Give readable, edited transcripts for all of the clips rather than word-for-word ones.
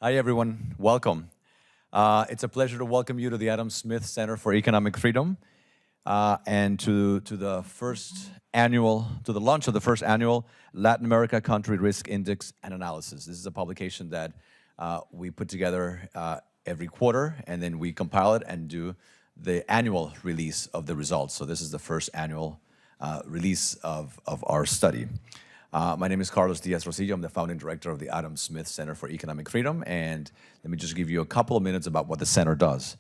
Hi, everyone. Welcome. It's a pleasure to welcome you to the Adam Smith Center for Economic Freedom and to the launch of the first annual Latin America Country Risk Index and Analysis. This is a publication that we put together every quarter, and then we compile it and do the annual release of the results. So this is the first annual release of our study. My name is Carlos Diaz-Rosillo. I'm the founding director of the Adam Smith Center for Economic Freedom, and let me just give you a couple of minutes about what the center does.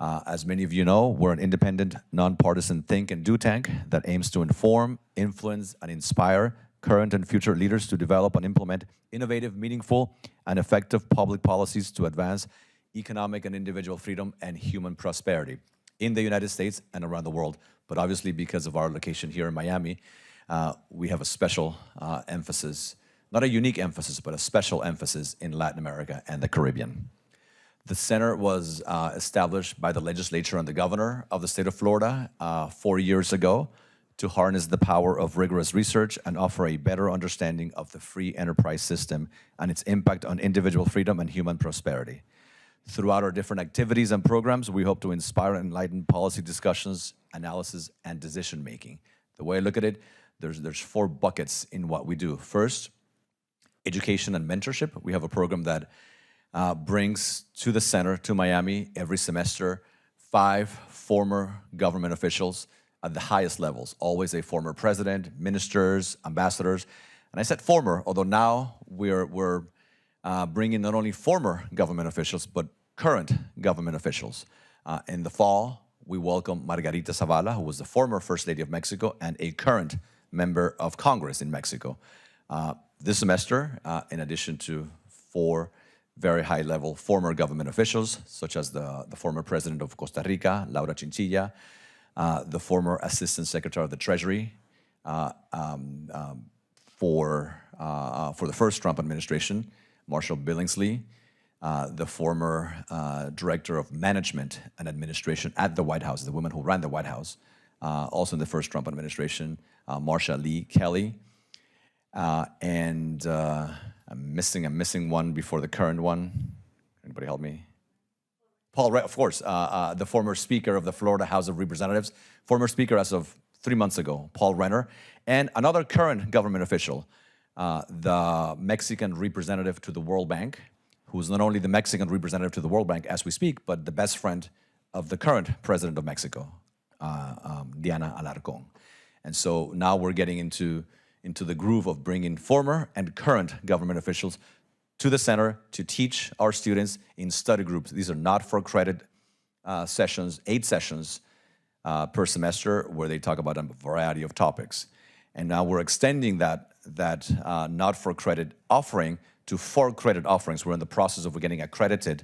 As many of you know, we're an independent, nonpartisan think and do tank that aims to inform, influence, and inspire current and future leaders to develop and implement innovative, meaningful, and effective public policies to advance economic and individual freedom and human prosperity in the United States and around the world. But obviously, because of our location here in Miami, we have a special emphasis, not a unique emphasis, but a special emphasis in Latin America and the Caribbean. The center was established by the legislature and the governor of the state of Florida 4 years ago to harness the power of rigorous research and offer a better understanding of the free enterprise system and its impact on individual freedom and human prosperity. Throughout our different activities and programs, we hope to inspire and enlighten policy discussions, analysis, and decision-making. The way I look at it, there's 4 buckets in what we do. First, education and mentorship. We have a program that brings to the center, to Miami, every semester, 5 former government officials at the highest levels, always a former president, ministers, ambassadors. And I said former, although now we're bringing not only former government officials, but current government officials. In the fall, we welcome Margarita Zavala, who was the former First Lady of Mexico and a current member of Congress in Mexico. This semester, in addition to 4 very high-level former government officials, such as the former president of Costa Rica, Laura Chinchilla, the former Assistant Secretary of the Treasury for the first Trump administration, Marshall Billingsley, the former Director of Management and Administration at the White House, the woman who ran the White House, also in the first Trump administration, Marsha Lee Kelly, and I'm missing one before the current one. Anybody help me? Paul Renner, of course, the former Speaker of the Florida House of Representatives, former Speaker as of 3 months ago, Paul Renner, and another current government official, the Mexican representative to the World Bank, who's not only the Mexican representative to the World Bank as we speak, but the best friend of the current president of Mexico, Diana Alarcón. And so now we're getting into the groove of bringing former and current government officials to the center to teach our students in study groups. These are not for credit sessions, 8 sessions per semester, where they talk about a variety of topics. And now we're extending that not for credit offering to 4 credit offerings. We're in the process of getting accredited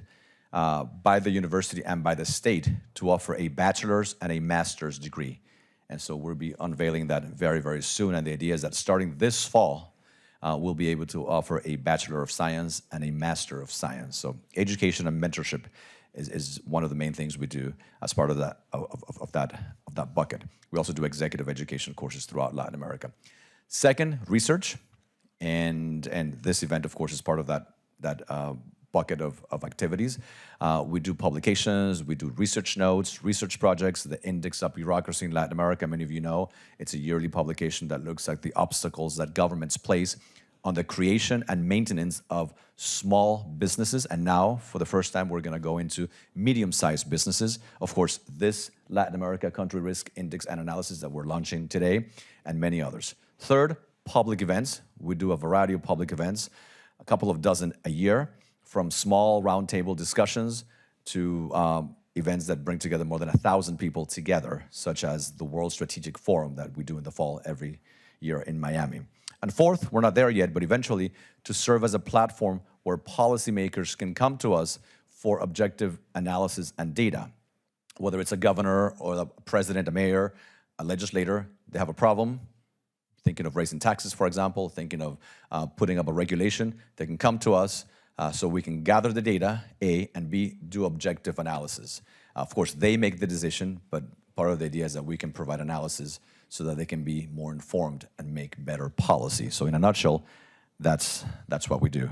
by the university and by the state to offer a bachelor's and a master's degree. And so we'll be unveiling that very, very soon. And the idea is that starting this fall, we'll be able to offer a Bachelor of Science and a Master of Science. So education and mentorship is one of the main things we do as part of that bucket. We also do executive education courses throughout Latin America. Second, research. And this event, of course, is part of that bucket of activities. We do publications, we do research notes, research projects, the Index of Bureaucracy in Latin America. Many of you know it's a yearly publication that looks at the obstacles that governments place on the creation and maintenance of small businesses. And now, for the first time, we're going to go into medium-sized businesses. Of course, this Latin America Country Risk Index and Analysis that we're launching today, and many others. Third, public events. We do a variety of public events, a couple of dozen a year, from small roundtable discussions to events that bring together more than 1,000 people together, such as the World Strategic Forum that we do in the fall every year in Miami. And fourth, we're not there yet, but eventually to serve as a platform where policymakers can come to us for objective analysis and data. Whether it's a governor or a president, a mayor, a legislator, they have a problem, thinking of raising taxes, for example, thinking of putting up a regulation, they can come to us so we can gather the data, A, and B, do objective analysis. Of course, they make the decision, but part of the idea is that we can provide analysis so that they can be more informed and make better policy. So in a nutshell, that's what we do.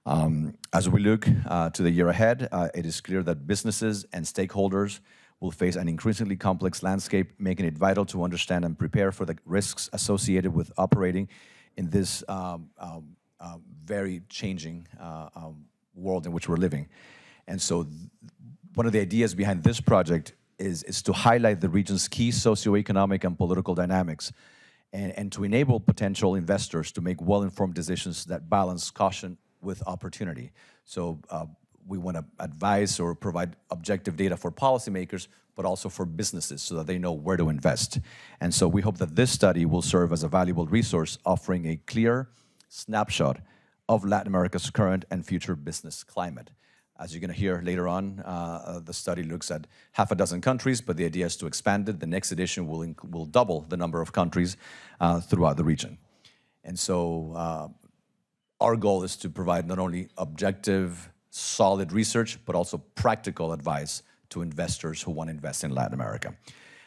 As we look to the year ahead, it is clear that businesses and stakeholders will face an increasingly complex landscape, making it vital to understand and prepare for the risks associated with operating in this very changing world in which we're living. And so one of the ideas behind this project is to highlight the region's key socioeconomic and political dynamics and to enable potential investors to make well-informed decisions that balance caution with opportunity. So we want to advise or provide objective data for policymakers, but also for businesses so that they know where to invest. And so we hope that this study will serve as a valuable resource, offering a clear snapshot of Latin America's current and future business climate. As you're going to hear later on, the study looks at half a dozen countries, but the idea is to expand it. The next edition will double the number of countries throughout the region. And so our goal is to provide not only objective, solid research, but also practical advice to investors who want to invest in Latin America.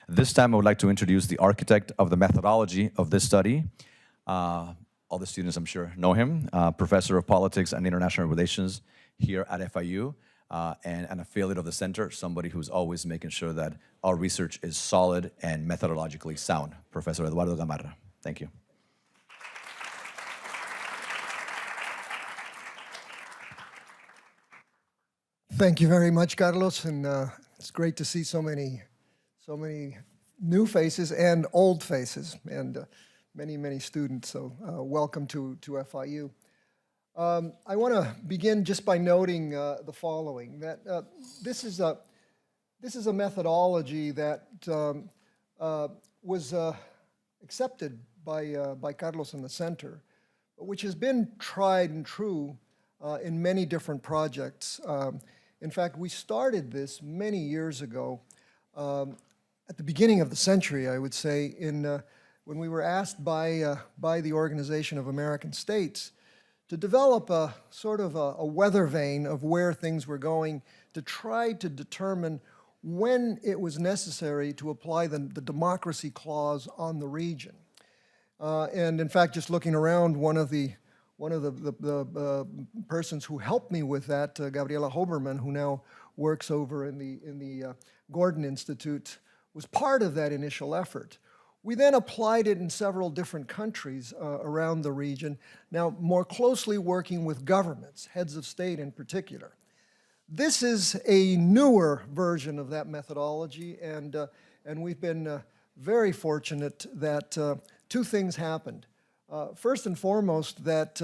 This time, I would like to introduce the architect of the methodology of this study. All the students, I'm sure, know him, Professor of Politics and International Relations here at FIU, and an affiliate of the center, somebody who's always making sure that our research is solid and methodologically sound. Professor Eduardo Gamarra. Thank you. Thank you very much, Carlos, and it's great to see so many new faces and old faces, and many students. So welcome to FIU. I want to begin just by noting the following: that this is a methodology that was accepted by Carlos and the center, which has been tried and true in many different projects. In fact, we started this many years ago, at the beginning of the century, I would say, when we were asked by the Organization of American States to develop a sort of a weather vane of where things were going, to try to determine when it was necessary to apply the democracy clause on the region. And in fact, just looking around, one of the persons who helped me with that, Gabriela Hoberman, who now works over in the Gordon Institute, was part of that initial effort. We then applied it in several different countries around the region, now more closely working with governments, heads of state in particular. This is a newer version of that methodology, and we've been very fortunate that two things happened. First and foremost, that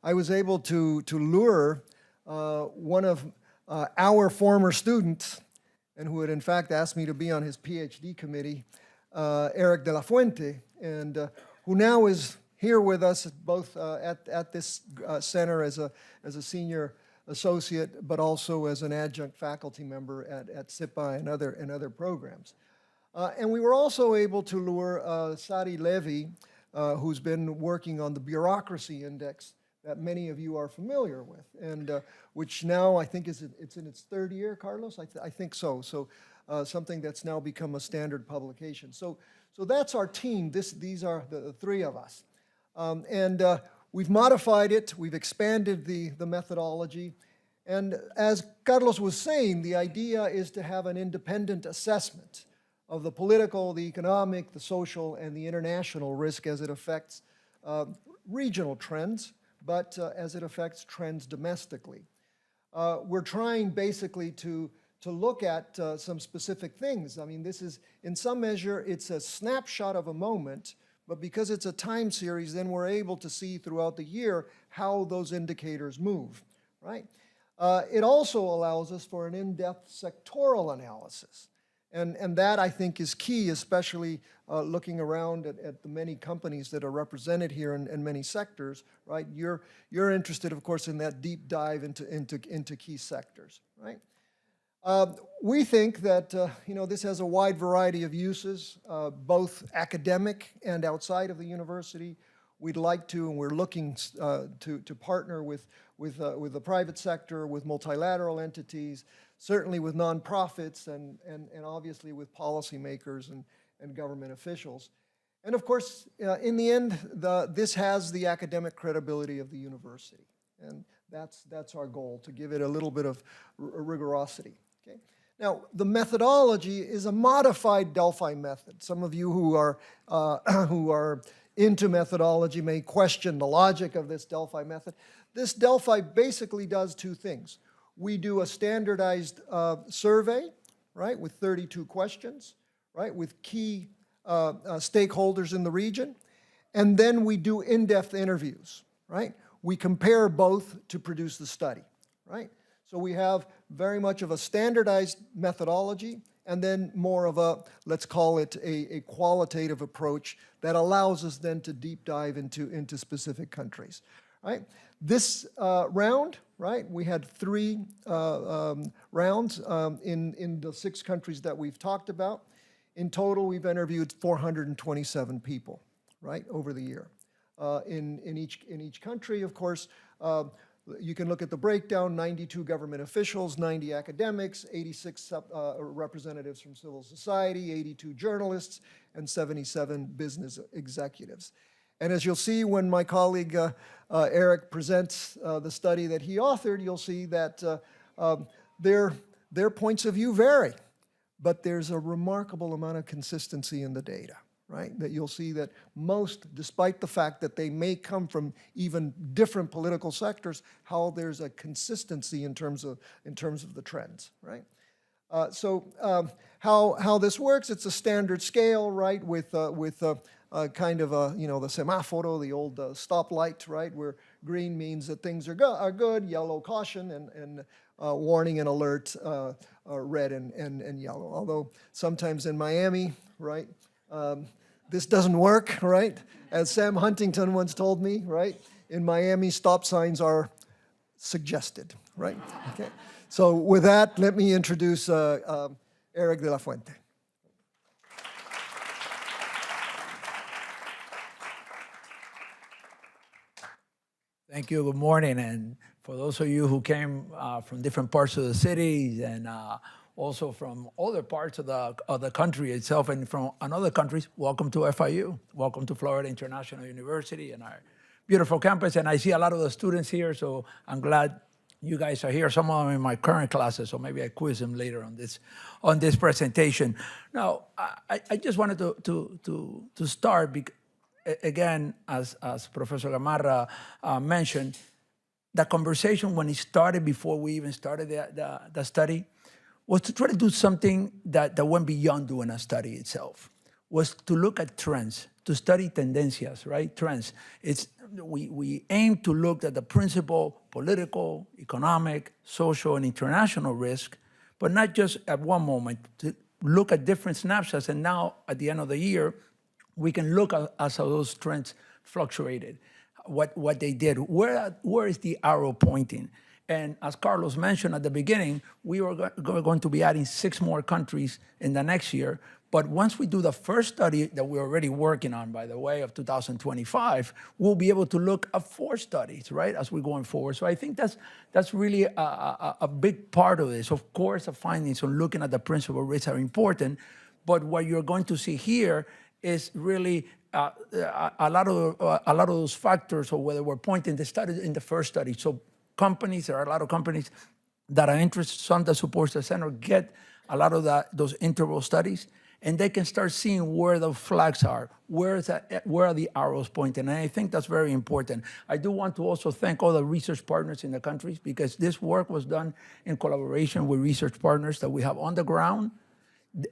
I was able to lure one of our former students, and who had in fact asked me to be on his PhD committee, Eric de la Fuente, and who now is here with us both at this center as a senior associate, but also as an adjunct faculty member at SIPA and other programs. And we were also able to lure Sari Levy, who's been working on the bureaucracy index that many of you are familiar with, and which now I think it's in its third year, Carlos? I think so. So something that's now become a standard publication. So that's our team. These are the three of us, and we've modified it. We've expanded the methodology, and as Carlos was saying, the idea is to have an independent assessment of the political, the economic, the social, and the international risk as it affects regional trends, but as it affects trends domestically. We're trying basically to look at some specific things. I mean, this is, in some measure, it's a snapshot of a moment, but because it's a time series, then we're able to see throughout the year how those indicators move, right? It also allows us for an in-depth sectoral analysis. And that, I think, is key, especially looking around at the many companies that are represented here in many sectors, right? You're interested, of course, in that deep dive into key sectors, right? We think that this has a wide variety of uses, both academic and outside of the university. We'd like to, and we're looking to partner with the private sector, with multilateral entities, certainly with nonprofits, and obviously with policymakers and government officials. And of course, in the end, this has the academic credibility of the university. And That's our goal, to give it a little bit of rigorosity. Okay? Now, the methodology is a modified Delphi method. Some of you who are who are into methodology may question the logic of this Delphi method. This Delphi basically does two things. We do a standardized survey, right, with 32 questions, right, with key stakeholders in the region, and then we do in-depth interviews, right? We compare both to produce the study, right? So we have very much of a standardized methodology and then more of a, let's call it a qualitative approach that allows us then to deep dive into specific countries, right? This round, right, we had 3 rounds in the 6 countries that we've talked about. In total, we've interviewed 427 people, right, over the year. In each country, of course, you can look at the breakdown: 92 government officials, 90 academics, 86 representatives from civil society, 82 journalists, and 77 business executives. And as you'll see when my colleague Eric presents the study that he authored, you'll see that their points of view vary, but there's a remarkable amount of consistency in the data, right? That you'll see that most, despite the fact that they may come from even different political sectors, how there's a consistency in terms of the trends, right? How this works? It's a standard scale, right? With kind of a, you know, the semáforo, the old stoplight, right? Where green means that things are good, yellow caution, and warning and alert, red and yellow. Although sometimes in Miami, right? This doesn't work, right? As Sam Huntington once told me, right? In Miami, stop signs are suggested, right? Okay. So with that, let me introduce Eric de la Fuente. Thank you. Good morning. And for those of you who came from different parts of the city and also from other parts of the country itself and from other countries, welcome to FIU. Welcome to Florida International University and our beautiful campus. And I see a lot of the students here, so I'm glad you guys are here. Some of them in my current classes, so maybe I quiz them later on this presentation. Now, I just wanted to start because, again, as Professor Gamarra mentioned, the conversation when it started, before we even started the study, was to try to do something that went beyond doing a study itself, was to look at trends, to study tendencias, right? Trends. We aim to look at the principal political, economic, social, and international risk, but not just at one moment, to look at different snapshots. And now, at the end of the year, we can look at how those trends fluctuated, what they did, where is the arrow pointing? And as Carlos mentioned at the beginning, we are going to be adding 6 more countries in the next year. But once we do the first study that we're already working on, by the way, of 2025, we'll be able to look at 4 studies, right, as we're going forward. So I think that's really a big part of this. Of course, the findings on looking at the principal risks are important, but what you're going to see here is really a lot of those factors, or whether we're pointing the study in the first study. So companies, there are a lot of companies that are interested, some that support the center, get a lot of those interval studies, and they can start seeing where the flags are, where are the arrows pointing, and I think that's very important. I do want to also thank all the research partners in the countries, because this work was done in collaboration with research partners that we have on the ground.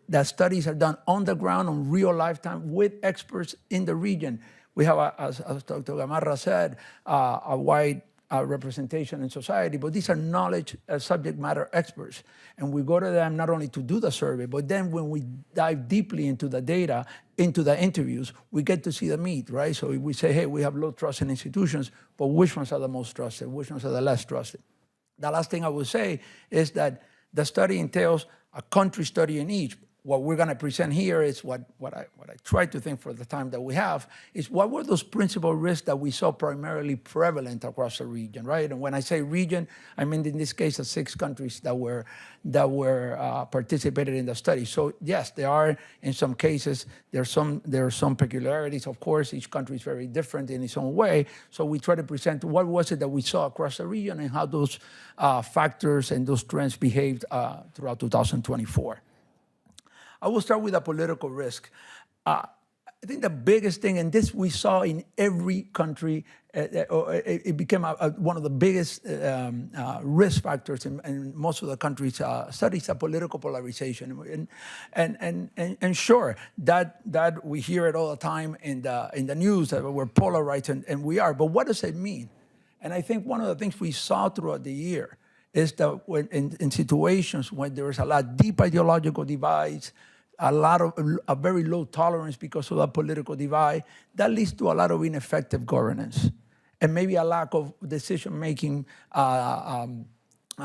The studies are done on the ground, on real lifetime, with experts in the region. We have, as Dr. Gamarra said, a wide representation in society, but these are knowledge subject matter experts. And we go to them not only to do the survey, but then when we dive deeply into the data, into the interviews, we get to see the meat, right? So we say, hey, we have low trust in institutions, but which ones are the most trusted? Which ones are the less trusted? The last thing I would say is that the study entails a country study in each. what we're going to present here is what I try to think for the time that we have is what were those principal risks that we saw primarily prevalent across the region, right? And when I say region, I mean in this case the 6 countries that were participated in the study. So yes, there are in some cases there are some peculiarities. Of course, each country is very different in its own way. So we try to present what was it that we saw across the region and how those factors and those trends behaved throughout 2024. I will start with a political risk. I think the biggest thing, and this we saw in every country, it became one of the biggest risk factors in most of the countries' studies, of political polarization. And sure, that we hear it all the time in the news that we're polarized, and we are. But what does it mean? And I think one of the things we saw throughout the year is that when in situations when there is a lot deep ideological divides, a very low tolerance because of that political divide, that leads to a lot of ineffective governance and maybe a lack of decision-making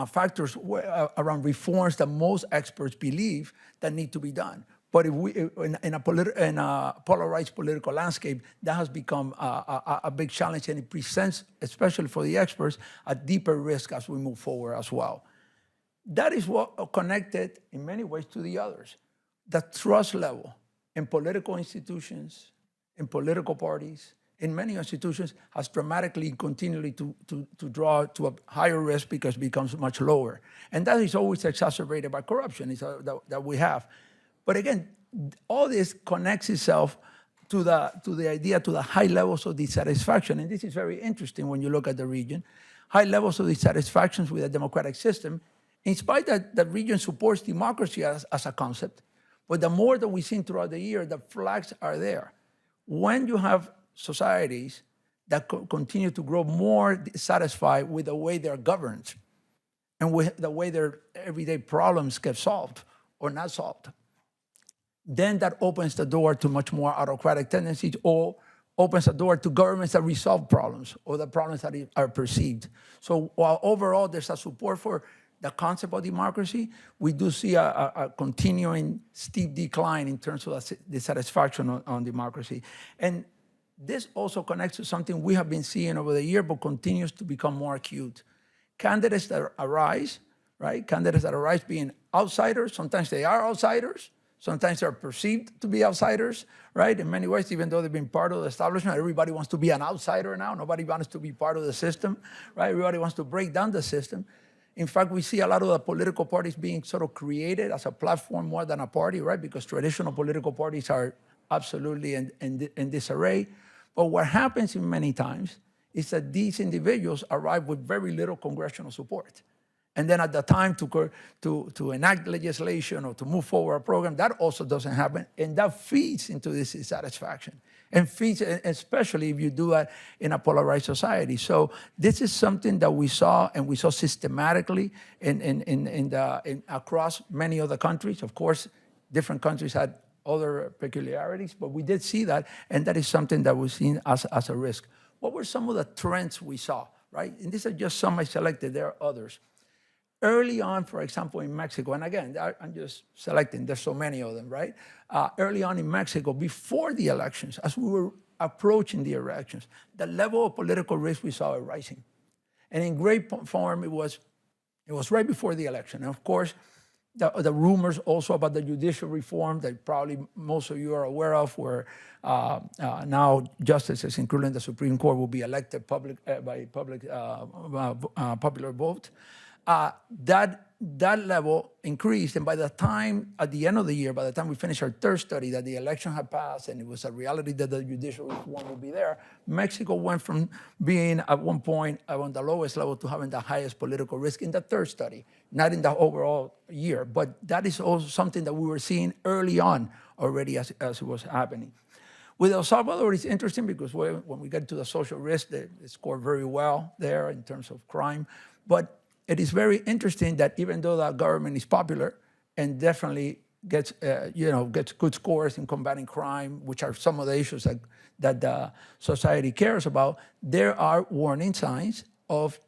factors around reforms that most experts believe that need to be done. But if we, in a polarized political landscape, that has become a big challenge, and it presents, especially for the experts, a deeper risk as we move forward as well. That is what connected in many ways to the others. The trust level in political institutions, in political parties, in many institutions has dramatically continually to draw to a higher risk because it becomes much lower. And that is always exacerbated by corruption that we have. But again, all this connects itself to the idea, to the high levels of dissatisfaction. And this is very interesting when you look at the region. High levels of dissatisfaction with the democratic system, in spite that the region supports democracy as a concept. But the more that we've seen throughout the year, the flags are there. When you have societies that continue to grow more dissatisfied with the way they're governed and with the way their everyday problems get solved or not solved, then that opens the door to much more autocratic tendencies, or opens the door to governments that resolve problems or the problems that are perceived. So while overall there's a support for the concept of democracy, we do see a continuing steep decline in terms of dissatisfaction on democracy. And this also connects to something we have been seeing over the year, but continues to become more acute. Candidates that arise, right? Candidates that arise being outsiders. Sometimes they are outsiders. Sometimes they're perceived to be outsiders, right? In many ways, even though they've been part of the establishment, everybody wants to be an outsider now. Nobody wants to be part of the system, right? Everybody wants to break down the system. In fact, we see a lot of the political parties being sort of created as a platform more than a party, right? Because traditional political parties are absolutely in disarray. But what happens in many times is that these individuals arrive with very little congressional support. And then at the time to enact legislation or to move forward a program, that also doesn't happen. And that feeds into this dissatisfaction. And feeds, especially if you do that in a polarized society. So this is something that we saw, and we saw systematically across many of the countries. Of course, different countries had other peculiarities, but we did see that, and that is something that was seen as a risk. What were some of the trends we saw, right? And these are just some I selected, there are others. Early on, for example, in Mexico, and again, I'm just selecting, there's so many of them, right? Early on in Mexico, before the elections, as we were approaching the elections, the level of political risk we saw rising. And in great form, it was right before the election. And of course, the rumors also about the judicial reform that probably most of you are aware of, where now justices, including the Supreme Court, will be elected by popular vote. That level increased, and by the time, at the end of the year, by the time we finished our third study, that the election had passed and it was a reality that the judicial reform would be there, Mexico went from being at one point on the lowest level to having the highest political risk in the third study, not in the overall year. But that is also something that we were seeing early on already as it was happening. With El Salvador, it's interesting because when we get to the social risk, they scored very well there in terms of crime. But it is very interesting that even though the government is popular and definitely gets good scores in combating crime, which are some of the issues that the society cares about, there are warning signs of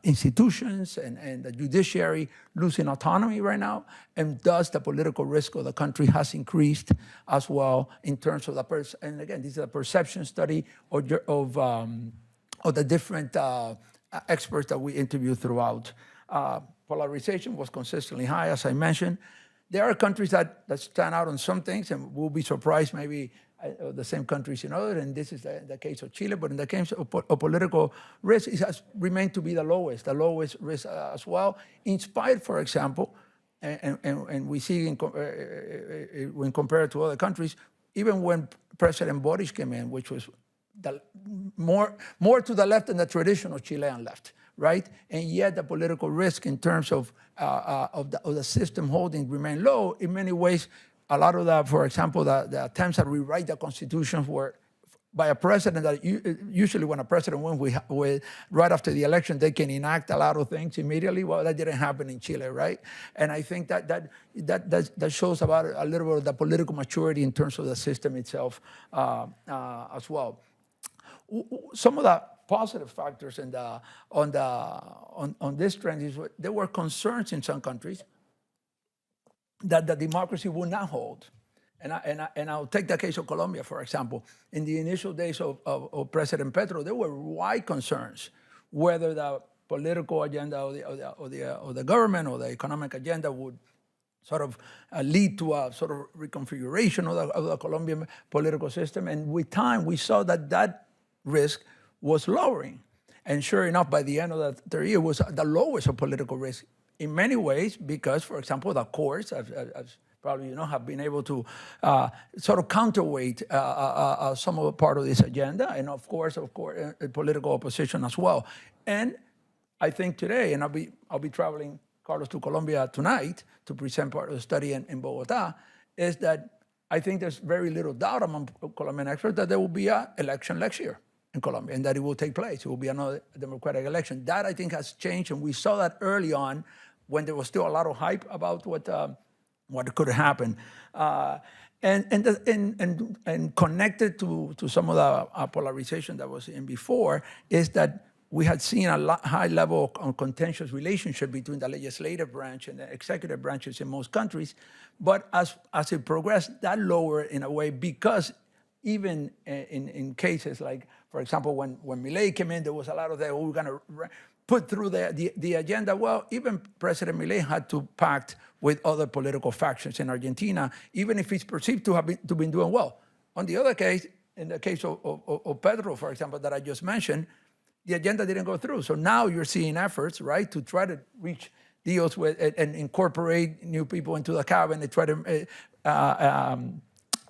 institutions and the judiciary losing autonomy right now, and thus the political risk of the country has increased as well in terms of and again, this is a perception study of the different experts that we interviewed throughout. Polarization was consistently high, as I mentioned. There are countries that stand out on some things, and we'll be surprised maybe the same countries in others, and this is the case of Chile, but in the case of political risk, it has remained to be the lowest risk as well, in spite, for example, and we see when compared to other countries, even when President Boric came in, which was more to the left than the traditional Chilean left, right? And yet the political risk in terms of the system holding remained low. In many ways, a lot of the, for example, the attempts to rewrite the constitution were by a president that usually when a president wins, right after the election, they can enact a lot of things immediately. Well, that didn't happen in Chile, right? And I think that shows about a little bit of the political maturity in terms of the system itself as well. Some of the positive factors on this trend is there were concerns in some countries that the democracy would not hold. And I'll take the case of Colombia, for example. In the initial days of President Petro, there were wide concerns whether the political agenda or the government or the economic agenda would sort of lead to a sort of reconfiguration of the Colombian political system. And with time, we saw that risk was lowering. And sure enough, by the end of the third year, it was the lowest of political risk in many ways because, for example, the courts, as probably you know, have been able to sort of counterweight some of the part of this agenda, and of course, political opposition as well. And I think today, and I'll be traveling, Carlos, to Colombia tonight to present part of the study in Bogota, is that I think there's very little doubt among Colombian experts that there will be an election next year in Colombia, and that it will take place. It will be another democratic election. That, I think, has changed, and we saw that early on when there was still a lot of hype about what could happen. And connected to some of the polarization that was in before is that we had seen a high level of contentious relationship between the legislative branch and the executive branches in most countries. But as it progressed, that lowered in a way because even in cases like, for example, when Milei came in, there was a lot of that, we're going to put through the agenda. Well, even President Milei had to pact with other political factions in Argentina, even if he's perceived to have been doing well. On the other case, in the case of Petro, for example, that I just mentioned, the agenda didn't go through. So now you're seeing efforts, right, to try to reach deals with and incorporate new people into the cabinet, try to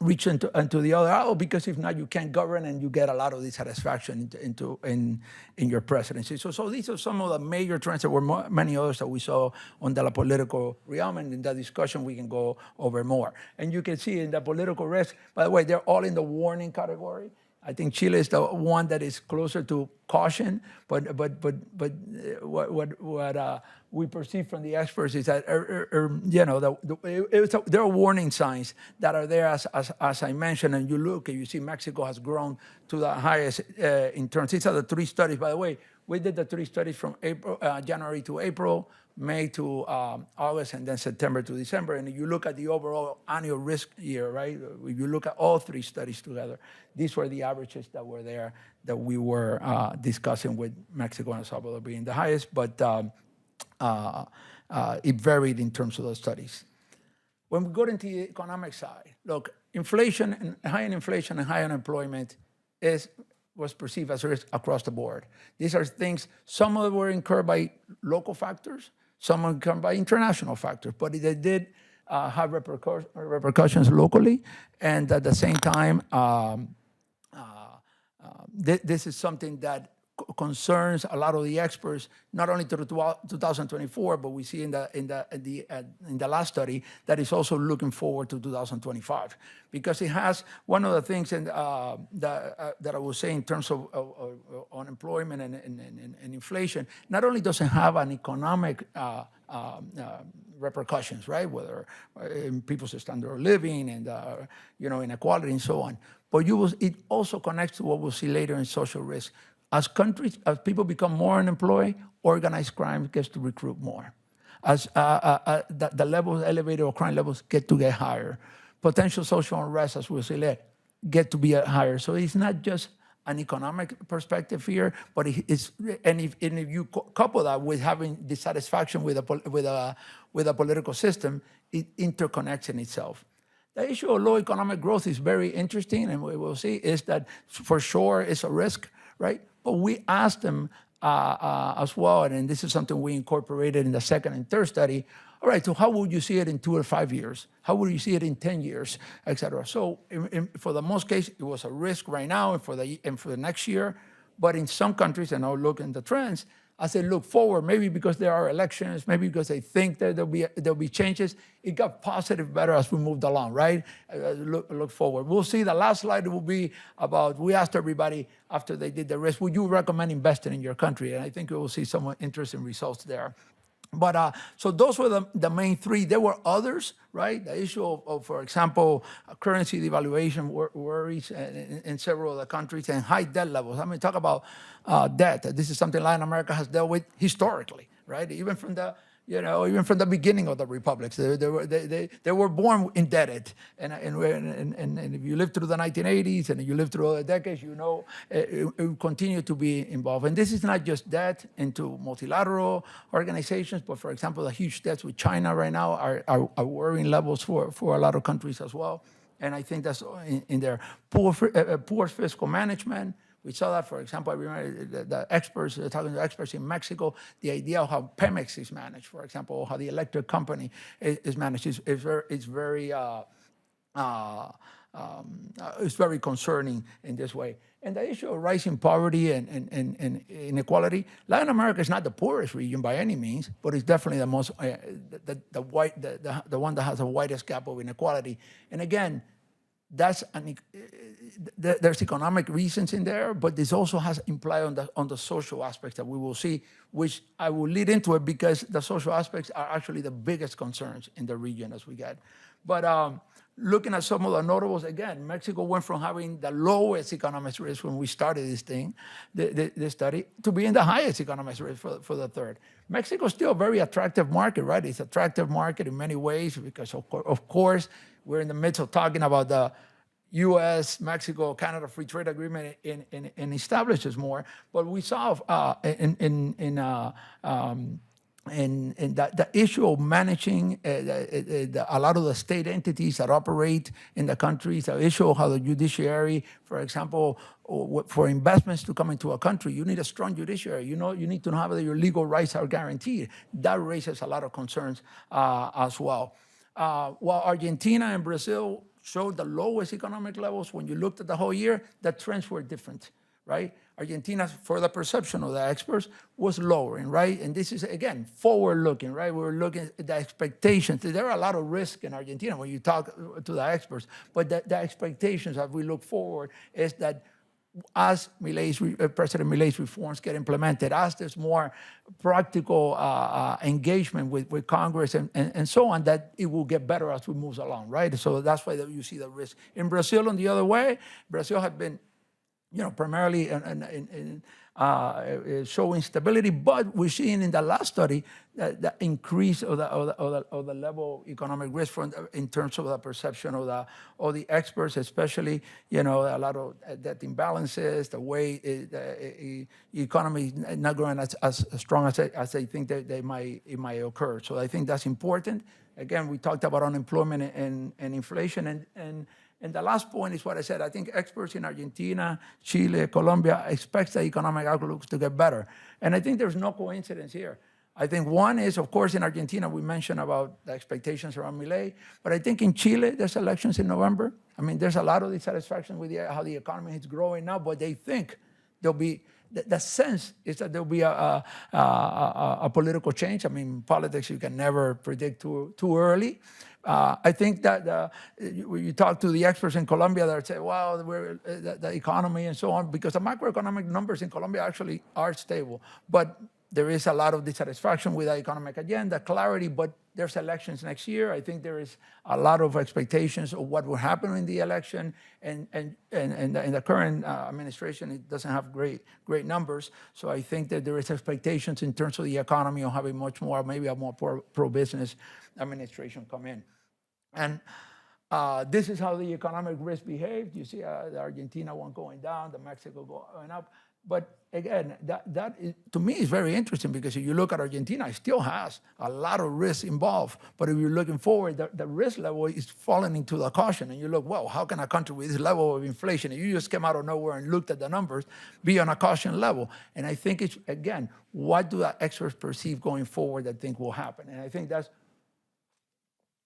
reach into the other aisle, because if not, you can't govern and you get a lot of dissatisfaction in your presidency. So these are some of the major trends. There were many others that we saw on the political realm, and in that discussion we can go over more. And you can see in the political risk, by the way, they're all in the warning category. I think Chile is the one that is closer to caution, but what we perceive from the experts is that you know there are warning signs that are there as I mentioned, and you look and you see Mexico has grown to the highest in terms. These are the three studies, by the way. We did the three studies from January to April, May to August, and then September to December. And if you look at the overall annual risk year, right? If you look at all three studies together, these were the averages that were there that we were discussing, with Mexico and El Salvador being the highest, but it varied in terms of those studies. When we go into the economic side, look, inflation and high inflation and high unemployment was perceived as a risk across the board. These are things, some of them were incurred by local factors, some were incurred by international factors, but they did have repercussions locally. And at the same time, this is something that concerns a lot of the experts, not only to 2024, but we see in the last study that is also looking forward to 2025, because it has one of the things that I will say in terms of unemployment and inflation. Not only does it have an economic repercussions, right, whether in people's standard of living and inequality and so on, but it also connects to what we'll see later in social risk. as people become more unemployed, organized crime gets to recruit more. As the levels, elevated or crime levels get higher. Potential social unrest, as we'll see, get to be higher. So it's not just an economic perspective here, but if you couple that with having dissatisfaction with a political system, it interconnects in itself. The issue of low economic growth is very interesting, and we will see is that for sure it's a risk, right? But we asked them as well, and this is something we incorporated in the second and third study. All right, so how would you see it in 2 or 5 years? How would you see it in 10 years, et cetera? So for the most case, it was a risk right now and for the next year. But in some countries, and I'll look at the trends, as they look forward, maybe because there are elections, maybe because they think that there'll be changes, it got positive better as we moved along, right? Look forward. We'll see. The last slide will be about, we asked everybody after they did the risk, would you recommend investing in your country? And I think we will see some interesting results there. But so those were the main three. There were others, right? The issue of for example, currency devaluation worries in several of the countries and high debt levels. I mean, talk about debt. This is something Latin America has dealt with historically, right? Even from the beginning of the republics, they were born indebted, and if you live through the 1980s and you live through other decades, it will continue to be involved. And this is not just debt into multilateral organizations, but for example, the huge debts with China right now are worrying levels for a lot of countries as well. And I think that's in there. Poor fiscal management. We saw that, for example, I remember the experts, talking to experts in Mexico, the idea of how Pemex is managed, for example, how the electric company is managed is very concerning in this way. And the issue of rising poverty and inequality, Latin America is not the poorest region by any means, but it's definitely the most, the one that has the widest gap of inequality. And again, there's economic reasons in there, but this also has implied on the social aspects that we will see, which I will lead into it because the social aspects are actually the biggest concerns in the region as we get. But looking at some of the notables, again, Mexico went from having the lowest economic risk when we started this study, to being the highest economic risk for the third. Mexico is still a very attractive market, right? It's an attractive market in many ways because, of course, we're in the midst of talking about the U.S., Mexico, Canada Free Trade Agreement and establishes more. But we saw and the issue of managing a lot of the state entities that operate in the countries, the issue of how the judiciary, for example, for investments to come into a country, you need a strong judiciary. You need to know how your legal rights are guaranteed. That raises a lot of concerns as well. While Argentina and Brazil showed the lowest economic levels, when you looked at the whole year, the trends were different, right? Argentina, for the perception of the experts, was lowering, right? And this is, again, forward-looking, right? We're looking at the expectations. There are a lot of risk in Argentina when you talk to the experts, but the expectations as we look forward is that as President Milei's reforms get implemented, as there's more practical engagement with Congress and so on, that it will get better as we move along, right? So that's why you see the risk. In Brazil, on the other way, Brazil had been primarily showing stability, but we're seeing in the last study the increase of the level of economic risk in terms of the perception of the experts, especially a lot of debt imbalances, the way the economy is not growing as strong as they think that it might occur. So I think that's important. Again, we talked about unemployment and inflation and the last point is what I said. I think experts in Argentina, Chile, Colombia expect the economic outlook to get better. And I think there's no coincidence here. I think one is, of course, in Argentina, we mentioned about the expectations around Milei. But I think in Chile, there's elections in November. I mean, there's a lot of dissatisfaction with how the economy is growing now, but they think there'll be, the sense is that there'll be a political change. I mean, politics, you can never predict too early. I think that when you talk to the experts in Colombia, they'll say, well, the economy and so on, because the macroeconomic numbers in Colombia actually are stable. But There is a lot of dissatisfaction with the economic agenda, clarity, but there's elections next year. I think there is a lot of expectations of what will happen in the election, and the current administration, it doesn't have great numbers. So I think that there is expectations in terms of the economy of having much more, maybe a more pro-business administration come in. And this is how the economic risk behaved. You see the Argentina one going down, the Mexico going up. But again, that is, to me, is very interesting, because if you look at Argentina, it still has a lot of risk involved. But if you're looking forward, the risk level is falling into the caution. And you look, well, how can a country with this level of inflation, if you just came out of nowhere and looked at the numbers, be on a caution level? And I think it's, again, what do the experts perceive going forward that think will happen? And I think that's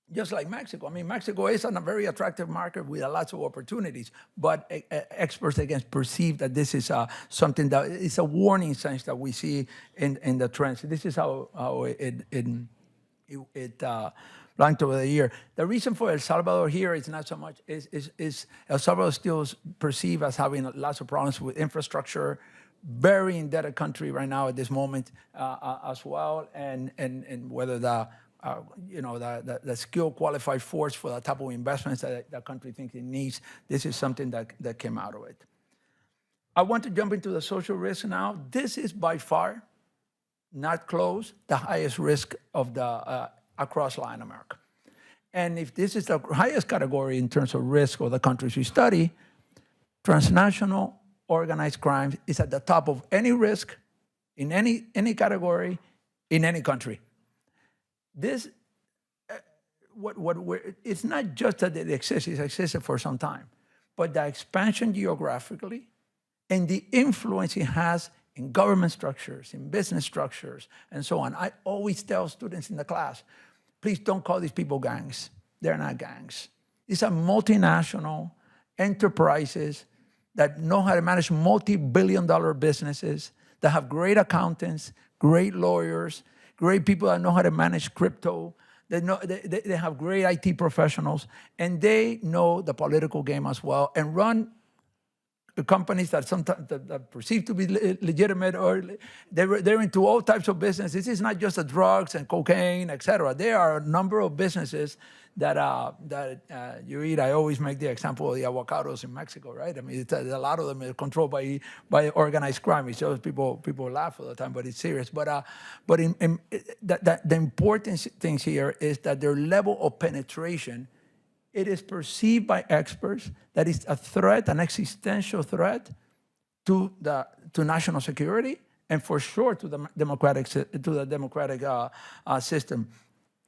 just like Mexico. I mean, Mexico is a very attractive market with lots of opportunities, but experts, again, perceive that this is something that is a warning sign that we see in the trends. This is how it ranked over the year. The reason for El Salvador here is not so much, is El Salvador still is perceived as having lots of problems with infrastructure, very indebted country right now at this moment as well, and whether the skilled qualified force for the type of investments that the country thinks it needs. This is something that came out of it. I want to jump into the social risk now. This is by far, not close, the highest risk of the across Latin America. And if this is the highest category in terms of risk of the countries we study, transnational organized crime is at the top of any risk in any category in any country. This, it's not just that it exists, it's existed for some time, but the expansion geographically and the influence it has in government structures, in business structures, and so on. I always tell students in the class, please don't call these people gangs. They're not gangs. These are multinational enterprises that know how to manage multi-billion-dollar businesses, that have great accountants, great lawyers, great people that know how to manage crypto. They have great IT professionals, and they know the political game as well, and run companies that sometimes that perceive to be legitimate, or they're into all types of business. This is not just the drugs and cocaine, et cetera. There are a number of businesses that you eat. I always make the example of the avocados in Mexico, right? I mean, a lot of them are controlled by organized crime. It shows people laugh all the time, but it's serious. But the important things here is that their level of penetration, it is perceived by experts that it's a threat, an existential threat to national security, and for sure to the democratic system.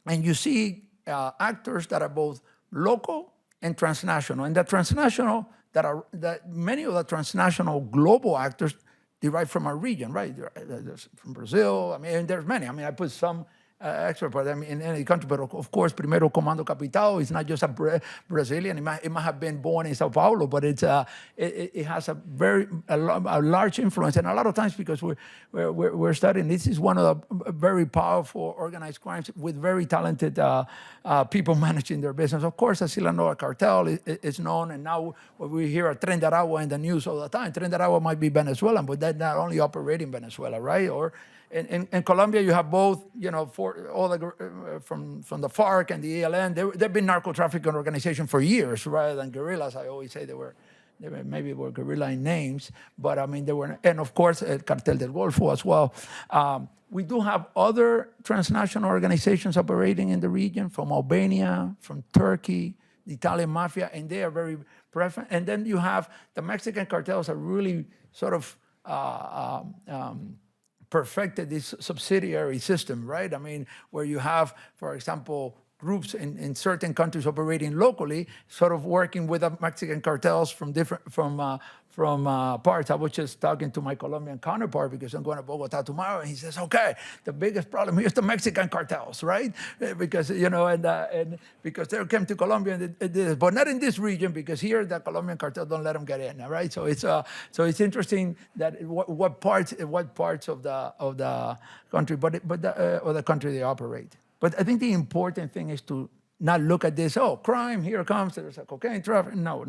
And you see actors that are both local and transnational. And the transnational that many of the transnational global actors derive from our region, right? There's from Brazil. I mean, there's many. I mean, I put some expert, but I mean, in any country. But of course, Primero Comando Capital is not just a Brazilian. It might have been born in Sao Paulo, but it has a large influence. And a lot of times, because we're studying, this is one of the very powerful organized crimes with very talented people managing their business. Of course, the Sinaloa cartel is known, and now we hear Tren de Aragua in the news all the time. Tren de Aragua might be Venezuelan, but they're not only operating in Venezuela, right? Or in Colombia, you have both, from the FARC and the ELN. They've been narco-trafficking organization for years, rather than guerrillas. I always say they were guerrilla in names, but I mean, they were, and of course, Cartel del Golfo as well. We do have other transnational organizations operating in the region, from Albania, from Turkey, the Italian mafia, and they are very prevalent. And then you have the Mexican cartels are really sort of perfected this subsidiary system, right? I mean, where you have, for example, groups in certain countries operating locally, sort of working with the Mexican cartels from parts. I was just talking to my Colombian counterpart because I'm going to Bogota tomorrow, and he says, "Okay, the biggest problem here is the Mexican cartels, right? Because and because they came to Colombia, but not in this region, because here the Colombian cartel don't let them get in, right? So it's interesting that what parts of the country, or the country they operate." But I think the important thing is to not look at this, crime, here comes, there's a cocaine traffic. No.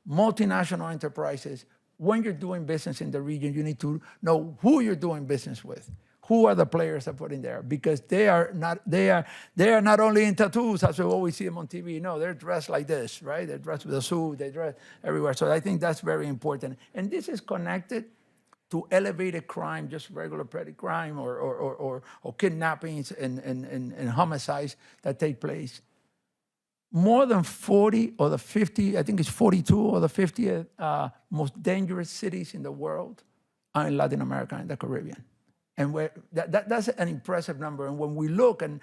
Multinational enterprises, when you're doing business in the region, you need to know who you're doing business with, who are the players that put in there, because they are not only in tattoos as we always see them on TV. No, they're dressed like this, right? They're dressed with a suit. They dress everywhere. So I think that's very important, and this is connected to elevated crime, just regular petty crime or kidnappings and homicides that take place. More than 40 or the 50, I think it's 42 or the 50 most dangerous cities in the world are in Latin America and the Caribbean. And that's an impressive number. And when we look and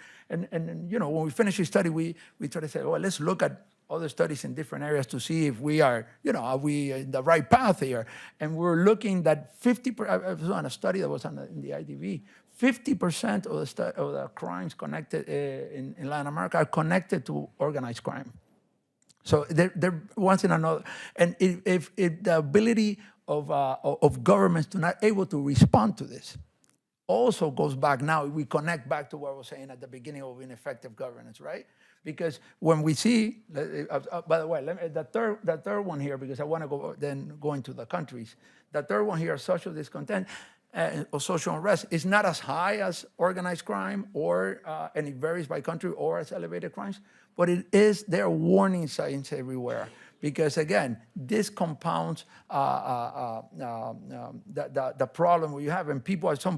you know, when we finish the study, we try to say, well, let's look at other studies in different areas to see if we are, you know, are we in the right path here? And we're looking that 50%, I was on a study that was in the IDV, 50% of the crimes connected in Latin America are connected to organized crime. So they're once in another. And if the ability of governments to not able to respond to this also goes back now, we connect back to what I was saying at the beginning of ineffective governance, right? Because when we see, by the way, the third one here, because I want to go into the countries. The third one here, social discontent or social unrest, is not as high as organized crime and it varies by country or as elevated crimes, but there are warning signs everywhere. Because again, this compounds the problem we have, and people at some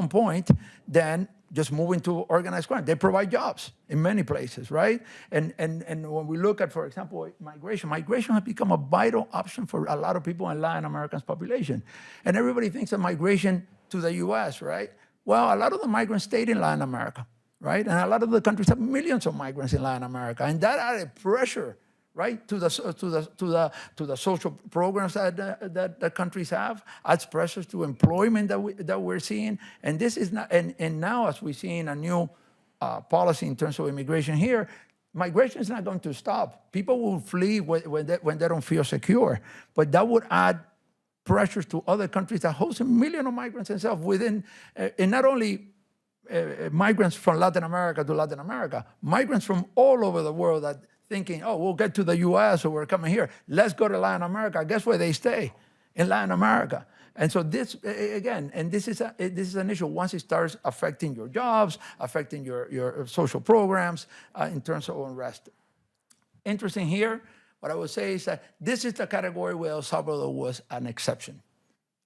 point then just move into organized crime. They provide jobs in many places, right? And when we look at, for example, migration has become a vital option for a lot of people in Latin America's population. And everybody thinks of migration to the US, right? Well, a lot of the migrants stayed in Latin America, right? And a lot of the countries have millions of migrants in Latin America, and that added pressure, right, to the social programs that countries have, adds pressures to employment that we're seeing, and this is not. And now, as we're seeing a new policy in terms of immigration here, migration is not going to stop. People will flee when they don't feel secure, but that would add pressures to other countries that host a million of migrants themselves within, and not only migrants from Latin America to Latin America, migrants from all over the world that thinking, oh, we'll get to the US or we're coming here. Let's go to Latin America. Guess where they stay? In Latin America. And so this, again, and this is an issue once it starts affecting your jobs, affecting your social programs in terms of unrest. Interesting here, what I would say is that this is the category where El Salvador was an exception.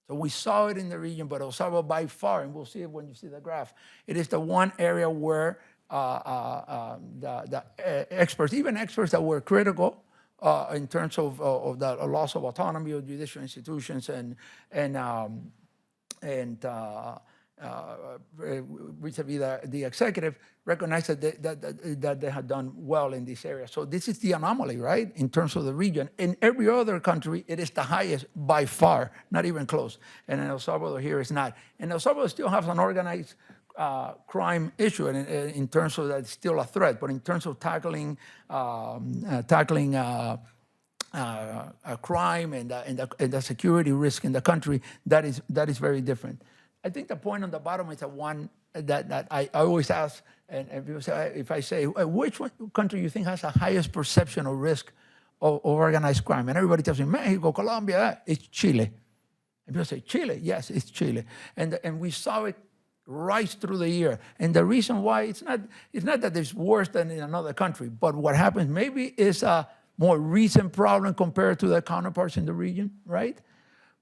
So we saw it in the region, but El Salvador by far, and we'll see it when you see the graph, it is the one area where the experts, even experts that were critical in terms of the loss of autonomy of judicial institutions and vis-a-vis the executive, recognized that they had done well in this area. So this is the anomaly, right, in terms of the region. In every other country, it is the highest by far, not even close. And in El Salvador here, it's not. And El Salvador still has an organized crime issue, and in terms of that's still a threat, but in terms of tackling crime and the security risk in the country, that is very different. I think the point on the bottom is the one that I always ask, and people say, if I say, which country you think has the highest perception of risk of organized crime? And everybody tells me, Mexico, Colombia, it's Chile. And people say, Chile? Yes, it's Chile. And we saw it rise through the year. And the reason why, it's not that it's worse than in another country, but what happens maybe is a more recent problem compared to the counterparts in the region, right?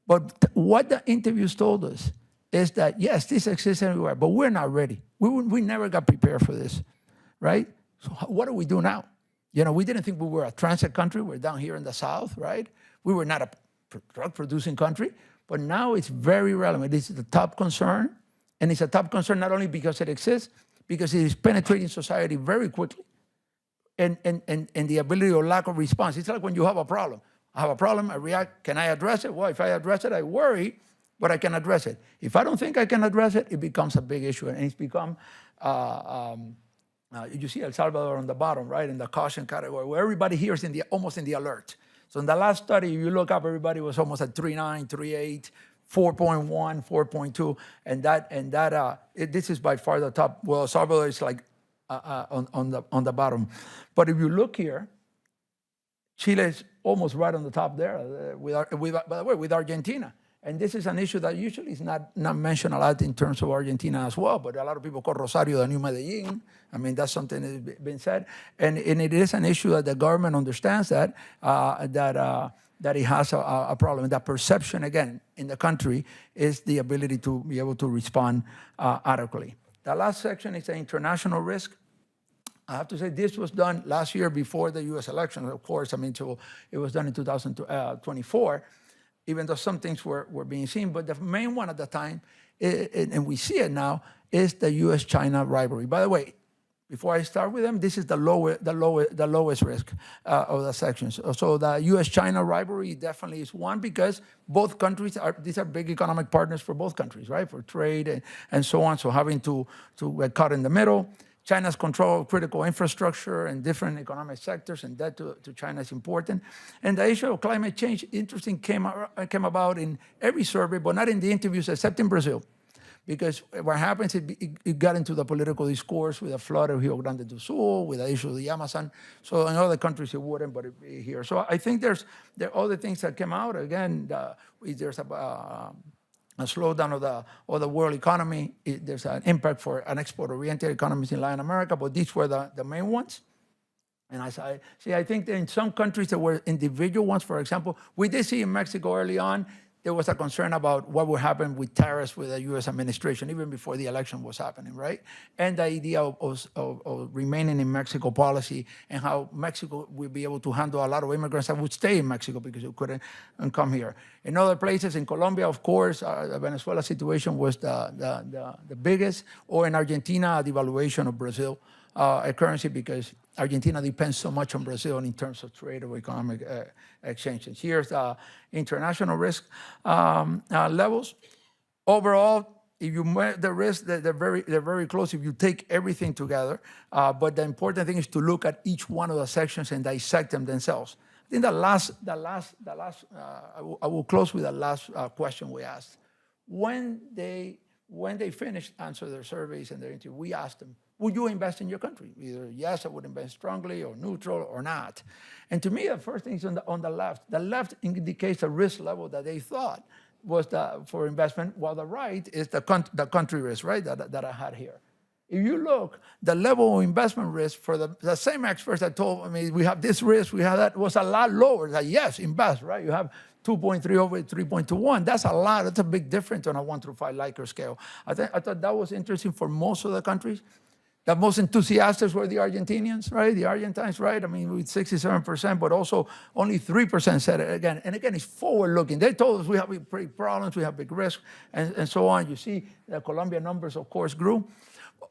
But what the interviews told us is that, yes, this exists everywhere, but we're not ready. We never got prepared for this, right? So what do we do now? You know, we didn't think we were a transit country. We're down here in the South, right? We were not a drug-producing country, but now it's very relevant. This is the top concern. And it's a top concern not only because it exists, because it is penetrating society very quickly, and the ability or lack of response. It's like when you have a problem. I have a problem, I react, can I address it? Well, if I address it, I worry, but I can address it. If I don't think I can address it, it becomes a big issue, and it's become, you see El Salvador on the bottom, right, in the caution category, where everybody here is almost in the alert. So in the last study, you look up, everybody was almost at 3.9, 3.8, 4.1, 4.2, and this is by far the top. Well, El Salvador is like on the bottom, but if you look here, Chile is almost right on the top there. By the way, with Argentina, And this is an issue that usually is not mentioned a lot in terms of Argentina as well, but a lot of people call Rosario the new Medellin. I mean, that's something that's been said. And it is an issue that the government understands that it has a problem. That perception, again, in the country is the ability to be able to respond adequately. The last section is the international risk. I have to say this was done last year before the U.S. election, of course. I mean, so it was done in 2024, even though some things were being seen. But the main one at the time, and we see it now, is the U.S.-China rivalry. By the way, before I start with them, this is the lowest risk of the sections. So the U.S.-China rivalry definitely is one because both countries these are big economic partners for both countries, right? For trade and so on. So having to get caught in the middle. China's control of critical infrastructure and different economic sectors, and that to China is important. And the issue of climate change, interesting, came about in every survey, but not in the interviews, except in Brazil. Because what happens, it got into the political discourse with the flood of Rio Grande do Sul, with the issue of the Amazon. So in other countries it wouldn't, but here. So I think there are other things that came out. Again, there's a slowdown of the world economy. There's an impact for an export-oriented economies in Latin America, but these were the main ones. And I think that in some countries there were individual ones. For example, we did see in Mexico early on, there was a concern about what would happen with tariffs with the U.S. administration, even before the election was happening, right? And the idea of remaining in Mexico policy and how Mexico would be able to handle a lot of immigrants that would stay in Mexico because they couldn't come here. In other places, in Colombia, of course, the Venezuela situation was the biggest, or in Argentina, the devaluation of Brazil a currency because Argentina depends so much on Brazil in terms of trade or economic exchanges. Here's the international risk levels. Overall, if you measure the risk, they're very close if you take everything together. But the important thing is to look at each one of the sections and dissect them themselves. I think I will close with the last question we asked. When they finished answering their surveys and their interview, we asked them, would you invest in your country? Either yes, I would invest strongly, or neutral, or not. And to me, the first thing is on the left. The left indicates the risk level that they thought was for investment, while the right is the country risk, right, that I had here. If you look, the level of investment risk for the same experts that told me we have this risk, we have that, was a lot lower. Like, yes, invest, right? You have 2.3 over 3.21. That's a lot. That's a big difference on a 1 through 5 Likert scale. I thought that was interesting for most of the countries. The most enthusiastic were the Argentinians, right? The Argentines, right? I mean, with 67%, but also only 3% said it again. And again, it's forward-looking. They told us we have big problems, we have big risks, and so on. You see the Colombian numbers, of course, grew.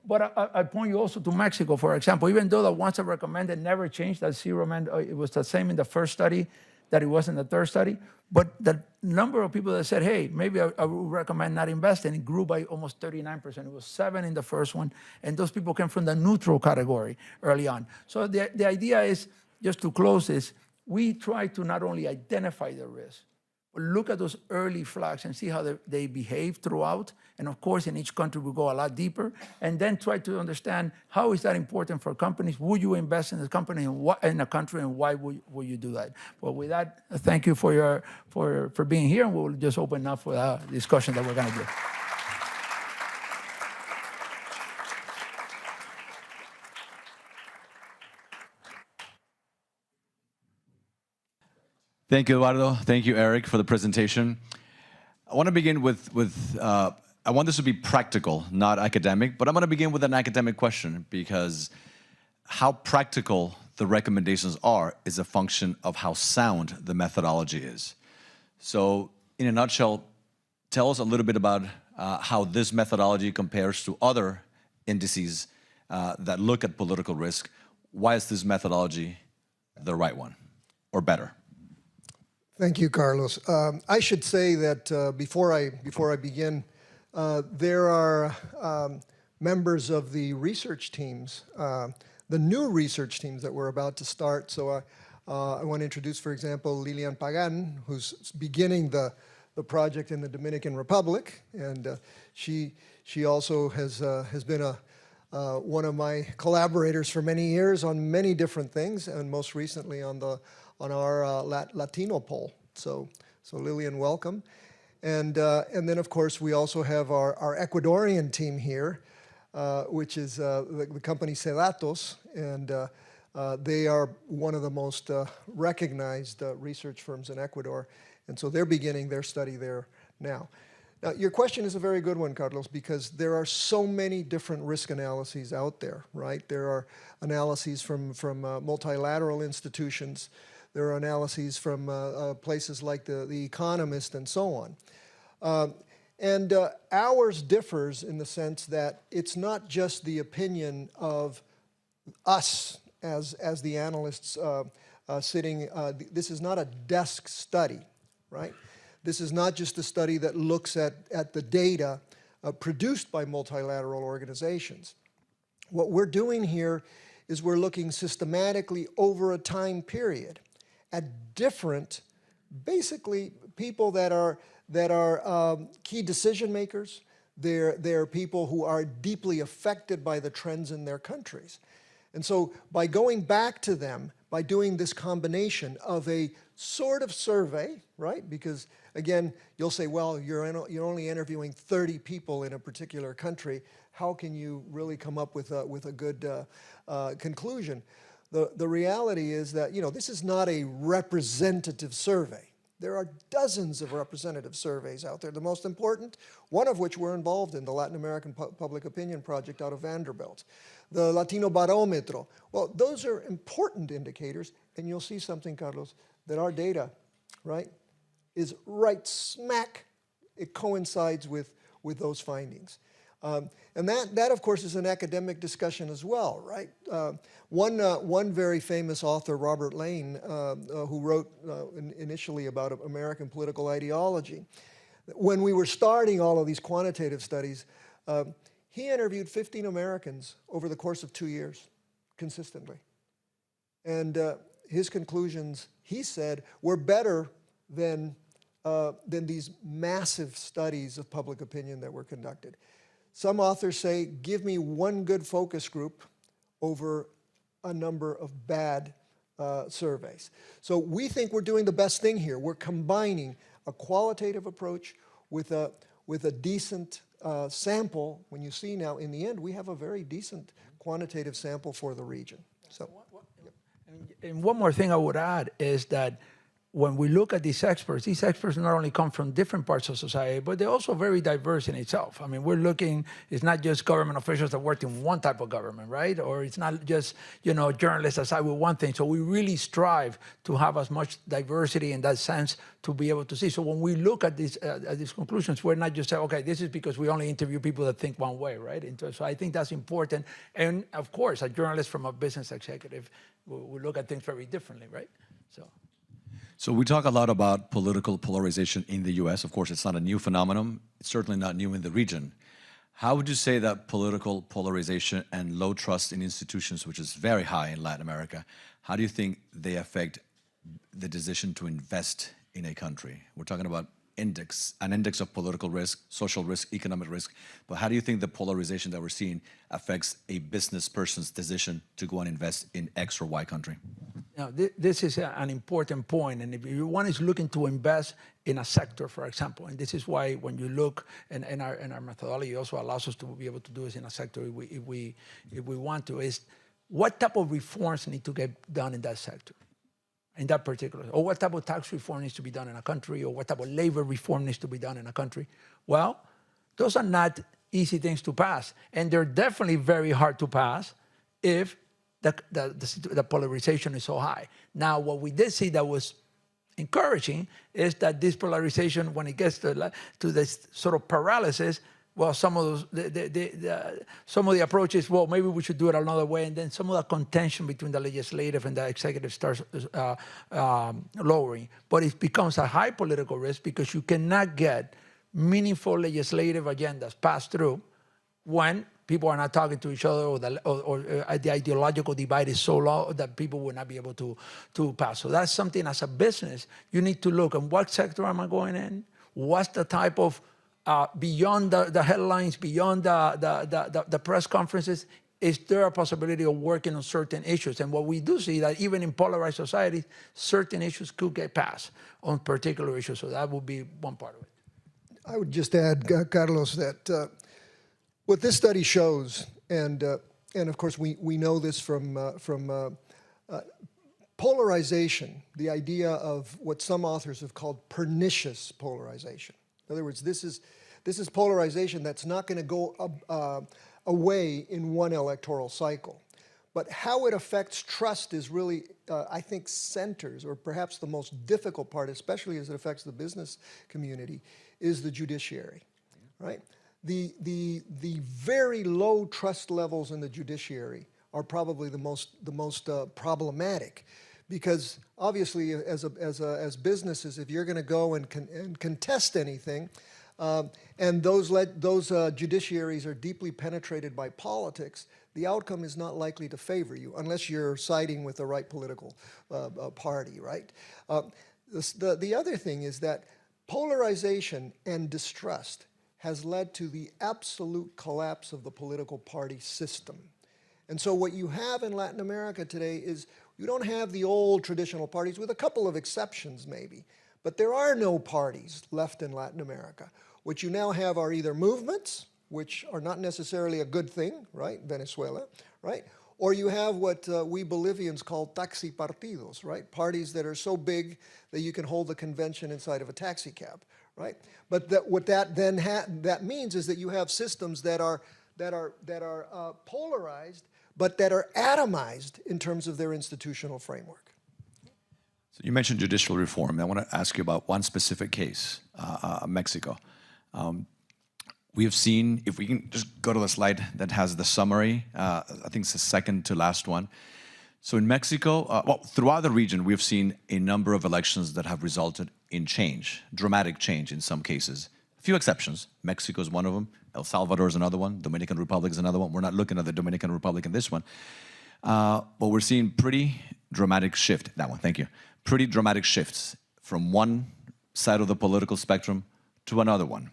But I point you also to Mexico, for example. Even though the ones that recommended never changed, that zero meant it was the same in the first study that it was in the third study. But the number of people that said, hey, maybe I would recommend not investing, it grew by almost 39%. It was 7 in the first one. And those people came from the neutral category early on. So the idea is, just to close this, we try to not only identify the risk, but look at those early flags and see how they behave throughout. And of course, in each country, we go a lot deeper. And then try to understand how is that important for companies? Would you invest in a company in a country, and why would you do that? Well, with that, thank you for being here. And we'll just open up for the discussion that we're going to do. Thank you, Eduardo. Thank you, Eric, for the presentation. I want to begin with I want this to be practical, not academic, but I'm going to begin with an academic question, because how practical the recommendations are is a function of how sound the methodology is. So in a nutshell, tell us a little bit about how this methodology compares to other indices that look at political risk. Why is this methodology the right one, or better? Thank you, Carlos. I should say that before I begin, there are members of the research teams, the new research teams that we're about to start. So I want to introduce, for example, Lilian Pagan, who's beginning the project in the Dominican Republic, and she also has been one of my collaborators for many years on many different things, and most recently on our Latino poll. So Lilian, welcome. And then, of course, we also have our Ecuadorian team here, which is the company Sedatos, and they are one of the most recognized research firms in Ecuador, and so they're beginning their study there now. Now, your question is a very good one, Carlos, because there are so many different risk analyses out there, right? There are analyses from multilateral institutions. There are analyses from places like The Economist and so on. And ours differs in the sense that it's not just the opinion of us as the analysts sitting. This is not a desk study, right? This is not just a study that looks at the data produced by multilateral organizations. What we're doing here is we're looking systematically over a time period at different, basically, people that are key decision makers. They're people who are deeply affected by the trends in their countries. And so by going back to them, by doing this combination of a sort of survey, right? Because again, you'll say, well, you're only interviewing 30 people in a particular country. How can you really come up with a good conclusion? The reality is that, this is not a representative survey. There are dozens of representative surveys out there. The most important, one of which we're involved in, the Latin American Public Opinion Project out of Vanderbilt. The Latino Barometro. Well, those are important indicators, and you'll see something, Carlos, that our data, right, is right smack. It coincides with those findings. And that, of course, is an academic discussion as well, right? One very famous author, Robert Lane, who wrote initially about American political ideology, when we were starting all of these quantitative studies, he interviewed 15 Americans over the course of 2 years, consistently. And his conclusions, he said, were better than these massive studies of public opinion that were conducted. Some authors say, give me one good focus group over a number of bad surveys. So we think we're doing the best thing here. We're combining a qualitative approach with a decent sample. When you see now, in the end, we have a very decent quantitative sample for the region. So, and one more thing I would add is that when we look at these experts not only come from different parts of society, but they're also very diverse in itself. I mean, we're looking, it's not just government officials that work in one type of government, right? Or it's not just, journalists that side with one thing. So we really strive to have as much diversity in that sense to be able to see. So when we look at these conclusions, we're not just saying, okay, this is because we only interview people that think one way, right? So I think that's important. And of course, a journalist from a business executive will look at things very differently, right? So we talk a lot about political polarization in the U.S. Of course, it's not a new phenomenon. It's certainly not new in the region. How would you say that political polarization and low trust in institutions, which is very high in Latin America, how do you think they affect the decision to invest in a country? We're talking about an index of political risk, social risk, economic risk. But how do you think the polarization that we're seeing affects a business person's decision to go and invest in X or Y country? Now, this is an important point, and if one is looking to invest in a sector, for example, and this is why when you look, and our methodology also allows us to be able to do this in a sector if we want to, is what type of reforms need to get done in that sector, in that particular, or what type of tax reform needs to be done in a country, or what type of labor reform needs to be done in a country. Well, those are not easy things to pass, and they're definitely very hard to pass if the polarization is so high. Now, what we did see that was encouraging is that this polarization, when it gets to this sort of paralysis, well, some of the approaches, well, maybe we should do it another way, and then some of the contention between the legislative and the executive starts lowering. But it becomes a high political risk because you cannot get meaningful legislative agendas passed through when people are not talking to each other, or the ideological divide is so low that people will not be able to pass. So that's something as a business, you need to look at what sector am I going in? What's the type of, beyond the headlines, beyond the press conferences, is there a possibility of working on certain issues? And what we do see that even in polarized societies, certain issues could get passed on particular issues. So that would be one part of it. I would just add, Carlos, that what this study shows, and of course we know this from polarization, the idea of what some authors have called pernicious polarization. In other words, this is polarization that's not going to go away in one electoral cycle. But how it affects trust is really, I think, centers, or perhaps the most difficult part, especially as it affects the business community, is the judiciary, right? The very low trust levels in the judiciary are probably the most problematic, because obviously, as businesses, if you're going to go and contest anything, and those judiciaries are deeply penetrated by politics, the outcome is not likely to favor you unless you're siding with the right political party, right? The other thing is that polarization and distrust has led to the absolute collapse of the political party system. And so what you have in Latin America today is you don't have the old traditional parties, with a couple of exceptions maybe, but there are no parties left in Latin America. What you now have are either movements, which are not necessarily a good thing, right, Venezuela, right? Or you have what we Bolivians call taxi partidos, right? Parties that are so big that you can hold a convention inside of a taxi cab, right? But what that then that means is that you have systems that are polarized, but that are atomized in terms of their institutional framework. So you mentioned judicial reform. I want to ask you about one specific case, Mexico. We have seen, if we can just go to the slide that has the summary, I think it's the second to last one. So in Mexico, well, throughout the region, we've seen a number of elections that have resulted in change, dramatic change in some cases. A few exceptions. Mexico is one of them. El Salvador is another one. Dominican Republic is another one. We're not looking at the Dominican Republic in this one. But we're seeing pretty dramatic shift. That one, thank you. Pretty dramatic shifts from one side of the political spectrum to another one.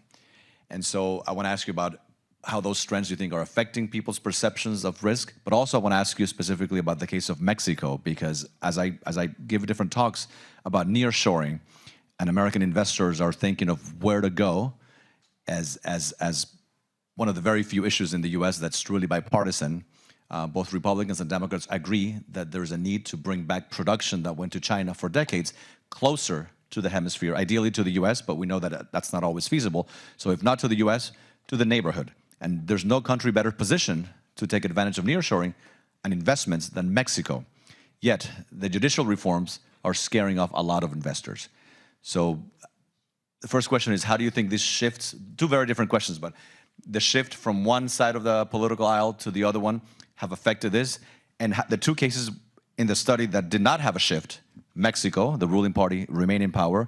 And so I want to ask you about how those trends you think are affecting people's perceptions of risk, but also I want to ask you specifically about the case of Mexico, because as I give different talks about nearshoring, and American investors are thinking of where to go as one of the very few issues in the US that's truly bipartisan. Both Republicans and Democrats agree that there's a need to bring back production that went to China for decades closer to the hemisphere, ideally to the US, but we know that that's not always feasible. So if not to the US, to the neighborhood. And there's no country better positioned to take advantage of nearshoring and investments than Mexico. Yet, the judicial reforms are scaring off a lot of investors. So the first question is, how do you think this shifts? Two very different questions, but the shift from one side of the political aisle to the other one have affected this? And the two cases in the study that did not have a shift, Mexico, the ruling party remained in power,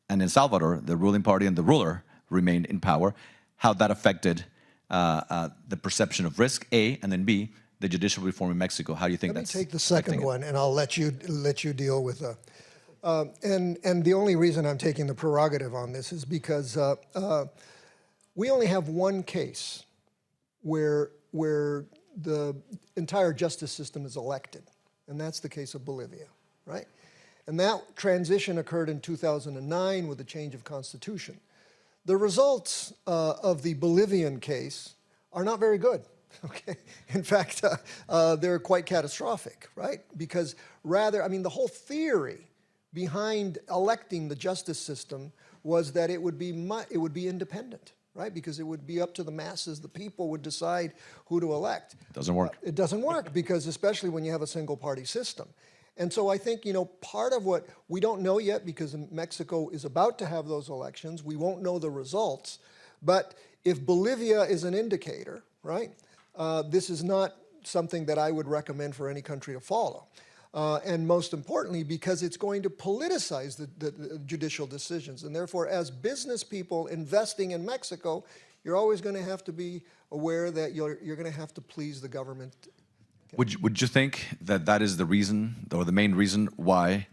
and in Salvador, the ruling party and the ruler remained in power, how that affected the perception of risk, A, and then B, the judicial reform in Mexico. How do you think that's Let me take the second one, and I'll let you deal with and the only reason I'm taking the prerogative on this is because we only have one case where the entire justice system is elected, and that's the case of Bolivia, right? And that transition occurred in 2009 with the change of constitution. The results of the Bolivian case are not very good, okay? In fact, they're quite catastrophic, right? Because rather, I mean, the whole theory behind electing the justice system was that it would be independent, right? Because it would be up to the masses, the people would decide who to elect. Doesn't work. It doesn't work because especially when you have a single party system. And so I think, you know, part of what we don't know yet, because Mexico is about to have those elections, we won't know the results. But if Bolivia is an indicator, right, this is not something that I would recommend for any country to follow. And most importantly, because it's going to politicize the judicial decisions. And therefore, as business people investing in Mexico, you're always going to have to be aware that you're going to have to please the government. Would you think that that is the reason, or the main reason, why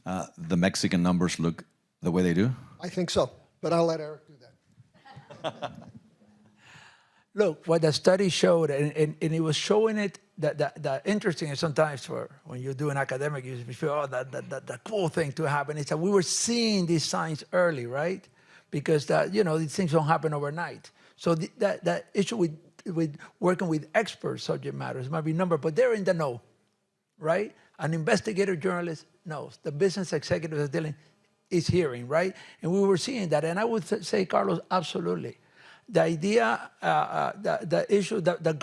the Mexican numbers look the way they do? I think so, but I'll let Eric do that. Look, what the study showed, and it was showing it, that interesting is sometimes for when you're doing academic, you feel, oh, the cool thing to happen is that we were seeing these signs early, right? because these things don't happen overnight. So that issue with working with expert subject matters might be number, but they're in the know, right? An investigative journalist knows. The business executive is dealing is hearing, right? And we were seeing that, and I would say, Carlos, absolutely. The idea, the issue, the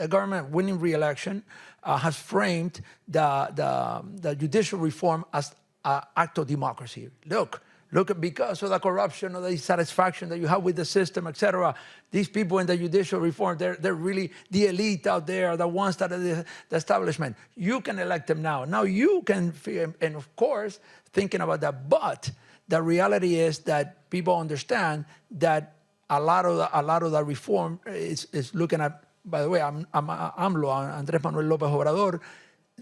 government winning re-election has framed the judicial reform as an act of democracy. Look at, because of the corruption or the dissatisfaction that you have with the system, et cetera, these people in the judicial reform, they're really the elite out there, the ones that are the establishment. You can elect them now. Now you can, and of course, thinking about that, but the reality is that people understand that a lot of the reform is looking at, by the way, AMLO, Andrés Manuel López Obrador,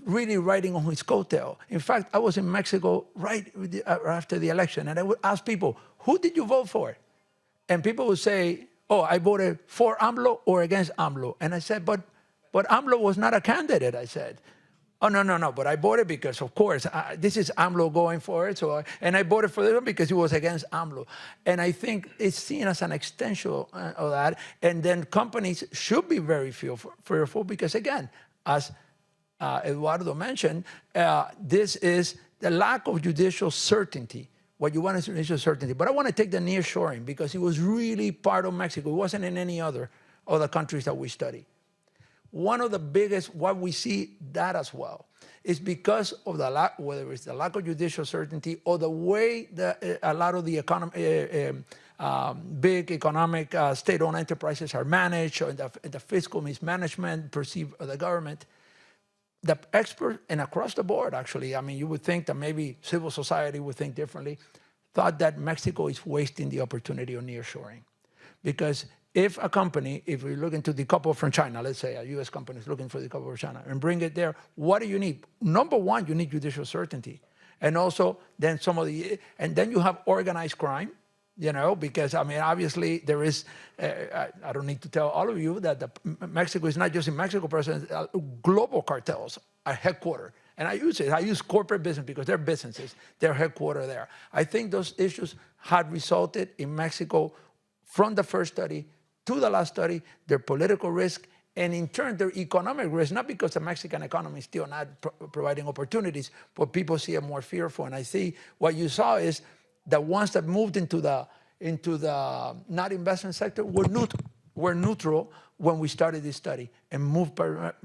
really riding on his coattail. In fact, I was in Mexico right after the election, and I would ask people, who did you vote for? And people would say, oh, I voted for AMLO or against AMLO. And I said, but AMLO was not a candidate, I said. Oh, no, but I voted because, of course, this is AMLO going for it. And I voted for this one because it was against AMLO. And I think it's seen as an extension of that. And then companies should be very fearful because, again, as Eduardo mentioned, this is the lack of judicial certainty. What you want is judicial certainty. But I want to take the nearshoring because it was really part of Mexico. It wasn't in any other countries that we study. One of the biggest, why we see that as well, is because of the lack, whether it's the lack of judicial certainty or the way that a lot of the big economic state-owned enterprises are managed, or the fiscal mismanagement perceived of the government. The expert, and across the board, actually, I mean, you would think that maybe civil society would think differently, thought that Mexico is wasting the opportunity of nearshoring. Because if a company, if we're looking to decouple from China, let's say a U.S. company is looking for decouple from China and bring it there, what do you need? Number one, you need judicial certainty. And also, then and then you have organized crime, because, I mean, obviously there is, I don't need to tell all of you that Mexico is not just in Mexico, global cartels are headquartered. And I use corporate business because they're businesses, they're headquartered there. I think those issues had resulted in Mexico from the first study to the last study, their political risk, and in turn, their economic risk, not because the Mexican economy is still not providing opportunities, but people see it more fearful. And I see what you saw is the ones that moved into the not investment sector were neutral when we started this study and moved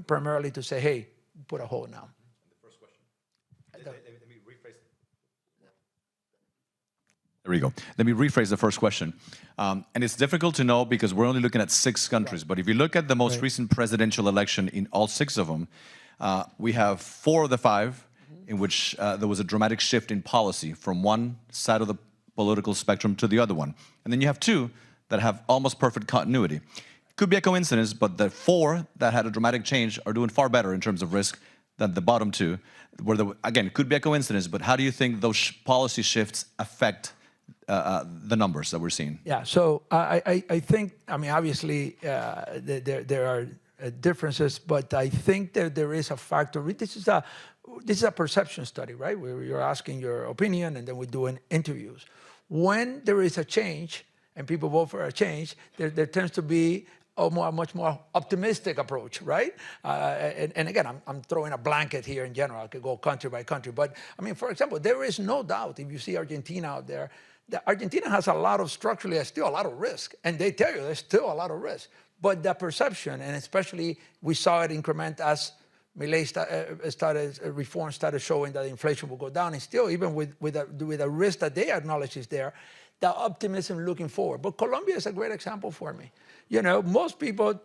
primarily to say, hey, put a hold now. The first question. Let me rephrase. There we go. Let me rephrase the first question. And it's difficult to know because we're only looking at 6 countries. Right. But if you look at the most recent presidential election in all 6 of them, we have 4 of the 5 in which there was a dramatic shift in policy from one side of the political spectrum to the other one. And then you have 2 that have almost perfect continuity. Could be a coincidence, but the 4 that had a dramatic change are doing far better in terms of risk than the bottom 2. Again, it could be a coincidence, but how do you think those policy shifts affect the numbers that we're seeing? Yeah, so I think, I mean, obviously there are differences, but I think that there is a factor. This is a perception study, right? Where you're asking your opinion and then we're doing interviews. When there is a change and people vote for a change, there tends to be a much more optimistic approach, right? And again, I'm throwing a blanket here in general. I could go country by country. But I mean, for example, there is no doubt, if you see Argentina out there, Argentina has structurally still a lot of risk. And they tell you there's still a lot of risk. But the perception, and especially we saw it increment as Milei reform started showing that inflation will go down, and still, even with a risk that they acknowledge is there, the optimism looking forward. But Colombia is a great example for me. Most people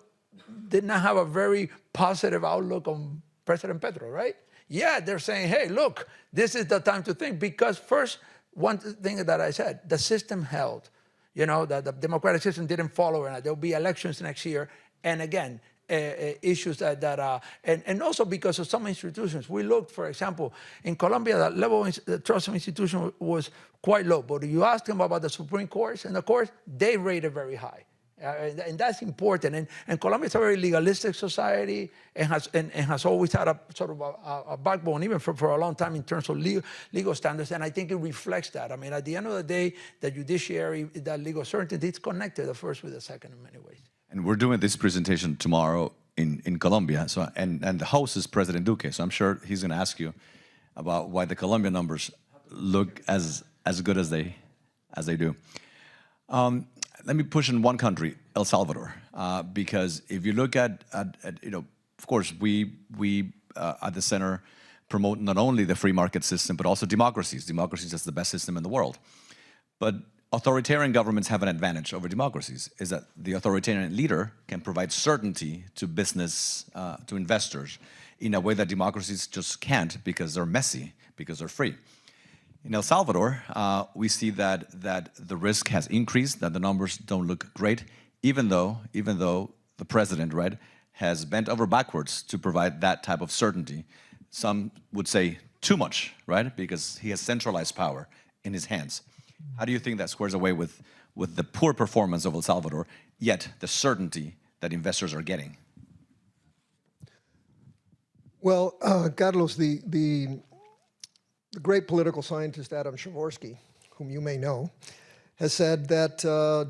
did not have a very positive outlook on President Petro, right? Yeah, they're saying, hey, look, this is the time to think, because first, one thing that I said, the system held. The democratic system didn't follow, and there'll be elections next year. And again, issues and also because of some institutions. We looked, for example, in Colombia, the level of the trust of institution was quite low. But if you ask them about the Supreme Court and the courts, they rated very high. And that's important. And Colombia is a very legalistic society and has always had a sort of a backbone, even for a long time in terms of legal standards. And I think it reflects that. I mean, at the end of the day, the judiciary, that legal certainty, it's connected, the first with the second in many ways. And we're doing this presentation tomorrow in Colombia. So and the host is President Duque. So I'm sure he's going to ask you about why the Colombia numbers look as good as they do. Let me push in one country, El Salvador, because if you look at of course, we at the center promote not only the free market system, but also democracies. Democracies is the best system in the world. But authoritarian governments have an advantage over democracies, is that the authoritarian leader can provide certainty to business, to investors, in a way that democracies just can't because they're messy, because they're free. In El Salvador, we see that the risk has increased, that the numbers don't look great, even though the president, right, has bent over backwards to provide that type of certainty. Some would say too much, right, because he has centralized power in his hands. How do you think that squares away with the poor performance of El Salvador, yet the certainty that investors are getting? Well, Carlos, the great political scientist Adam Przeworski, whom you may know, has said that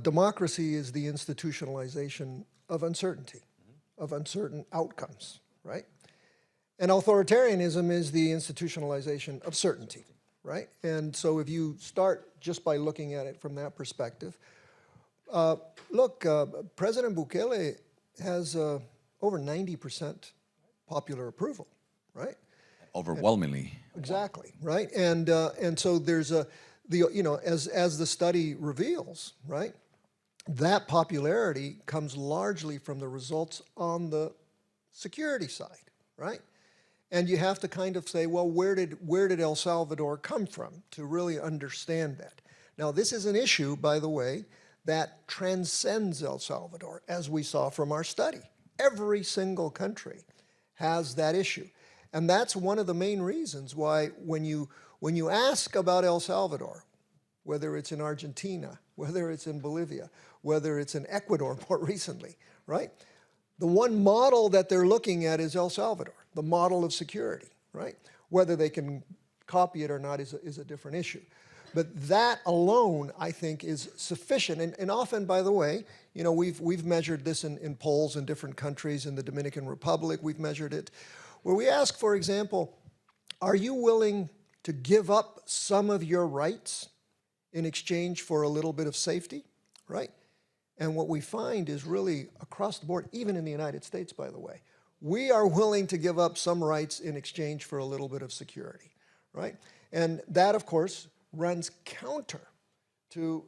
democracy is the institutionalization of uncertainty, of uncertain outcomes, right? And authoritarianism is the institutionalization of certainty, right? And so if you start just by looking at it from that perspective, President Bukele has over 90% popular approval, right? Overwhelmingly. Exactly, right? And so there's as the study reveals, right? That popularity comes largely from the results on the security side, right? And you have to kind of say, well, where did El Salvador come from to really understand that? Now, this is an issue, by the way, that transcends El Salvador, as we saw from our study. Every single country has that issue. And that's one of the main reasons why when you ask about El Salvador, whether it's in Argentina, whether it's in Bolivia, whether it's in Ecuador more recently, right? The one model that they're looking at is El Salvador, the model of security, right? Whether they can copy it or not is a different issue. But that alone, I think, is sufficient. And often, by the way, we've measured this in polls in different countries. In the Dominican Republic, we've measured it, where we ask, for example, are you willing to give up some of your rights in exchange for a little bit of safety, right? And what we find is really across the board, even in the United States, by the way, we are willing to give up some rights in exchange for a little bit of security, right? And that, of course, runs counter to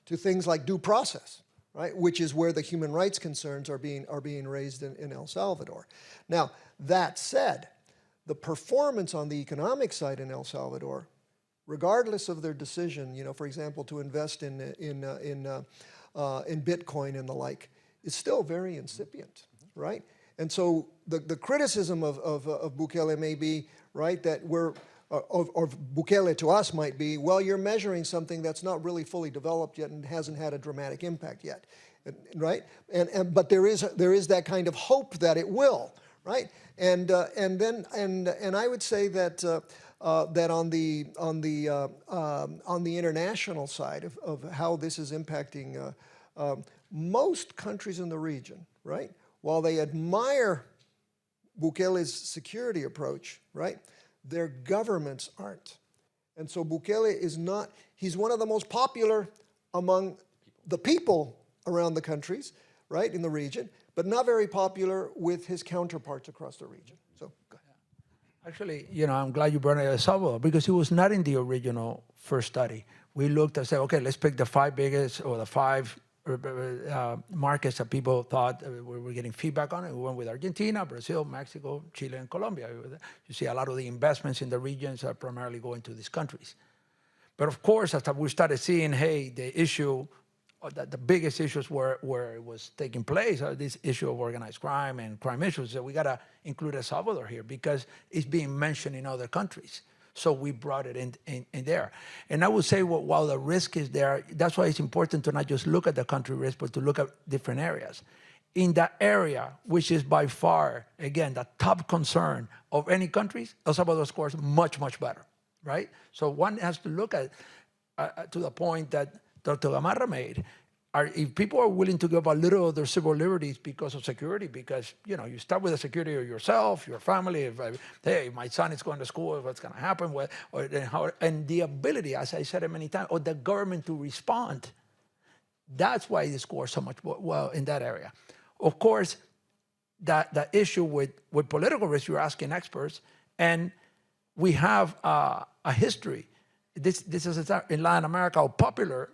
things like due process, right? Which is where the human rights concerns are being raised in El Salvador. Now, that said, the performance on the economic side in El Salvador, regardless of their decision, for example, to invest in Bitcoin and the like, is still very incipient, right? And so the criticism of Bukele may be, right, that or Bukele to us might be, well, you're measuring something that's not really fully developed yet and hasn't had a dramatic impact yet, right? But there is that kind of hope that it will, right? And I would say that that on the international side of how this is impacting most countries in the region, right? While they admire Bukele's security approach, right? Their governments aren't. And so Bukele is not, he's one of the most popular among the people around the countries, right, in the region, but not very popular with his counterparts across the region. So, go ahead. Actually, I'm glad you brought El Salvador because it was not in the original first study. We looked and said, okay, let's pick the 5 biggest or the 5 markets that people thought we were getting feedback on. And we went with Argentina, Brazil, Mexico, Chile, and Colombia. You see a lot of the investments in the regions are primarily going to these countries. But of course, after we started seeing, hey, the issue, the biggest issues where it was taking place, this issue of organized crime and crime issues, that we got to include El Salvador here because it's being mentioned in other countries. So we brought it in there. And I would say, while the risk is there, that's why it's important to not just look at the country risk, but to look at different areas. In that area, which is by far, again, the top concern of any countries, El Salvador scores much, much better, right? So one has to look at, to the point that Dr. Gamarra made, if people are willing to give a little of their civil liberties because of security, because you start with the security of yourself, your family. Hey, my son is going to school. What's going to happen? And the ability, as I said it many times, of the government to respond. That's why they score so much well in that area. Of course, the issue with political risk, you're asking experts, and we have a history. This is in Latin America of popular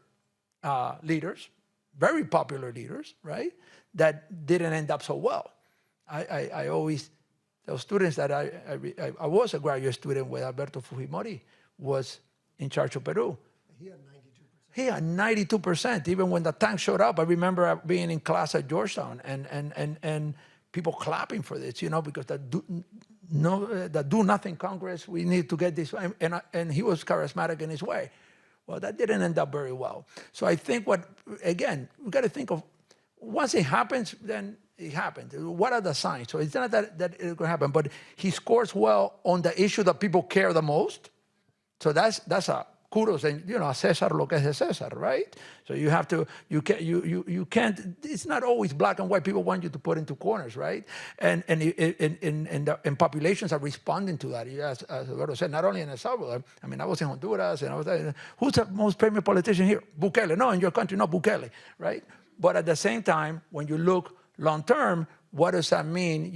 leaders, very popular leaders, right, that didn't end up so well. I always tell students that I was a graduate student with Alberto Fujimori, was in charge of Peru. He had 92%. Even when the tank showed up, I remember being in class at Georgetown and people clapping for this, because the do nothing Congress, we need to get this, and he was charismatic in his way. Well, that didn't end up very well. So I think again, we got to think of, once it happens, then it happened. What are the signs? So it's not that it's going to happen, but he scores well on the issue that people care the most. So that's a kudos, and César lo que es de César, right? So you have to, you can't. It's not always black and white. People want you to put into corners, right? And populations are responding to that. As Alberto said, not only in El Salvador. I mean, I was in Honduras, and I was who's the most famous politician here? Bukele. No, in your country, no, Bukele, right? But at the same time, when you look long term, what does that mean?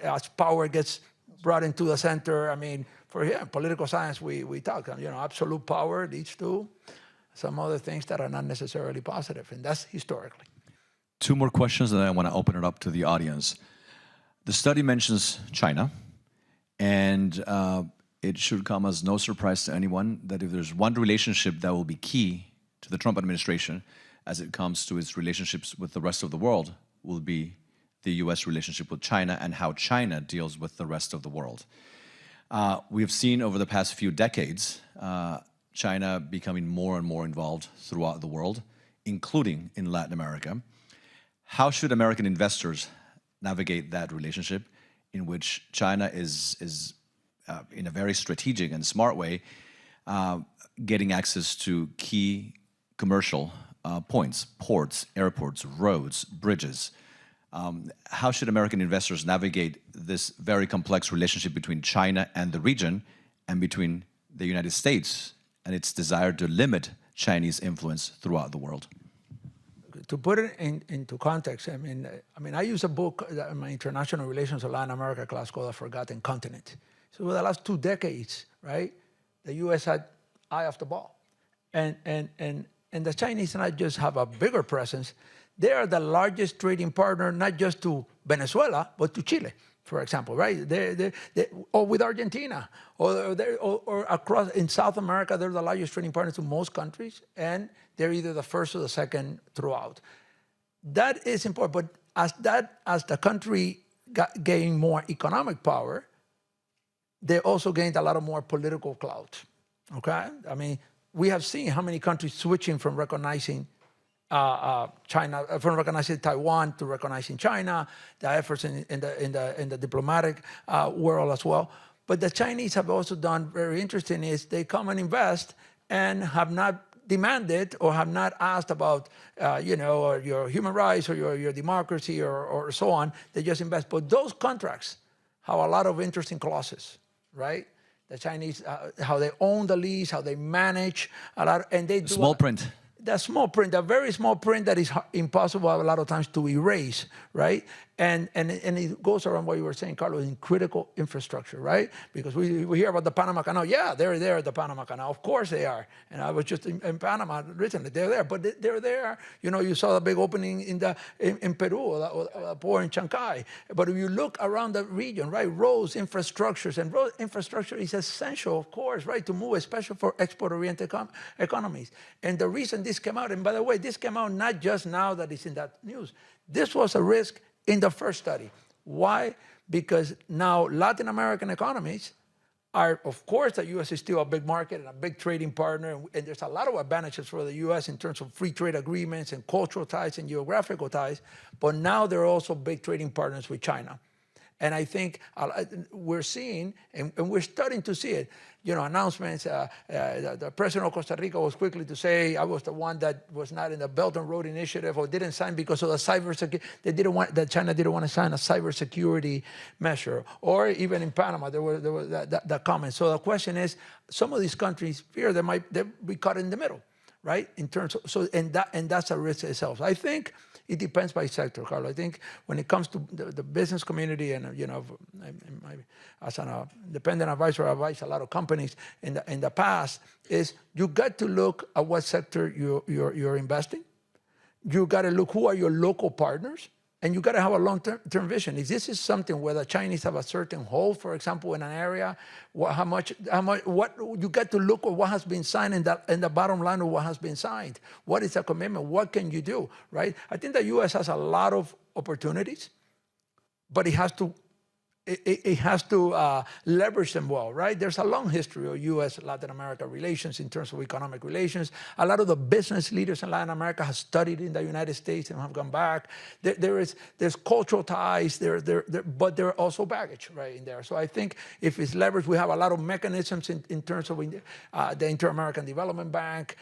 As power gets brought into the center. I mean, for political science, we talk, absolute power leads to some other things that are not necessarily positive, and that's historically. Two more questions, and then I want to open it up to the audience. The study mentions China, and it should come as no surprise to anyone that if there's one relationship that will be key to the Trump administration as it comes to its relationships with the rest of the world, will be the U.S. relationship with China and how China deals with the rest of the world. We have seen over the past few decades China becoming more and more involved throughout the world, including in Latin America. How should American investors navigate that relationship in which China is in a very strategic and smart way, getting access to key commercial points, ports, airports, roads, bridges? How should American investors navigate this very complex relationship between China and the region and between the United States and its desire to limit Chinese influence throughout the world? To put it into context, I mean, I use a book in my International Relations of Latin America class called The Forgotten Continent. So for the last 2 decades, right, the U.S. had eye off the ball. And the Chinese not just have a bigger presence, they are the largest trading partner, not just to Venezuela, but to Chile, for example, right? Or with Argentina, or across in South America, they're the largest trading partner to most countries, and they're either the first or the second throughout. That is important, but as the country gained more economic power, they also gained a lot of more political clout, okay? I mean, we have seen how many countries switching from recognizing China, from recognizing Taiwan to recognizing China, the efforts in the diplomatic world as well. But the Chinese have also done very interesting is they come and invest and have not demanded or have not asked about, or your human rights or your democracy or so on. They just invest. But those contracts have a lot of interesting clauses, right? The Chinese, how they own the lease, how they manage a lot, and they do small print. The small print, a very small print that is impossible a lot of times to erase, right? And it goes around what you were saying, Carlos, in critical infrastructure, right? Because we hear about the Panama Canal. Yeah, they're there at the Panama Canal. Of course they are. And I was just in Panama recently. They're there, but they're there. You saw the big opening in Peru, or the port in Chancay. But if you look around the region, right, roads, infrastructures, and road infrastructure is essential, of course, right, to move, especially for export-oriented economies. And the reason this came out, and by the way, this came out not just now that it's in that news. This was a risk in the first study. Why? Because now Latin American economies of course, the U.S. is still a big market and a big trading partner, and there's a lot of advantages for the U.S. in terms of free trade agreements and cultural ties and geographical ties, but now they're also big trading partners with China. And I think we're seeing, and we're starting to see it, announcements. The president of Costa Rica was quickly to say, I was the one that was not in the Belt and Road Initiative or didn't sign because of the cybersecurity. That China didn't want to sign a cybersecurity measure. Or even in Panama, there was that comment. So the question is, some of these countries fear they might be caught in the middle, right? In terms of, and that's a risk itself. So I think it depends by sector, Carlos. I think when it comes to the business community, and as an independent advisor, I advise a lot of companies in the past, is you got to look at what sector you're investing. You got to look who are your local partners, and you got to have a long-term vision. If this is something where the Chinese have a certain hold, for example, in an area, what you got to look at what has been signed in the bottom line of what has been signed. What is a commitment? What can you do, right? I think the U.S. has a lot of opportunities, but it has to leverage them well, right? There's a long history of U.S.-Latin America relations in terms of economic relations. A lot of the business leaders in Latin America have studied in the United States and have gone back. There's cultural ties, but there are also baggage, right, in there. So I think if it's leveraged, we have a lot of mechanisms in terms of the Inter-American Development Bank,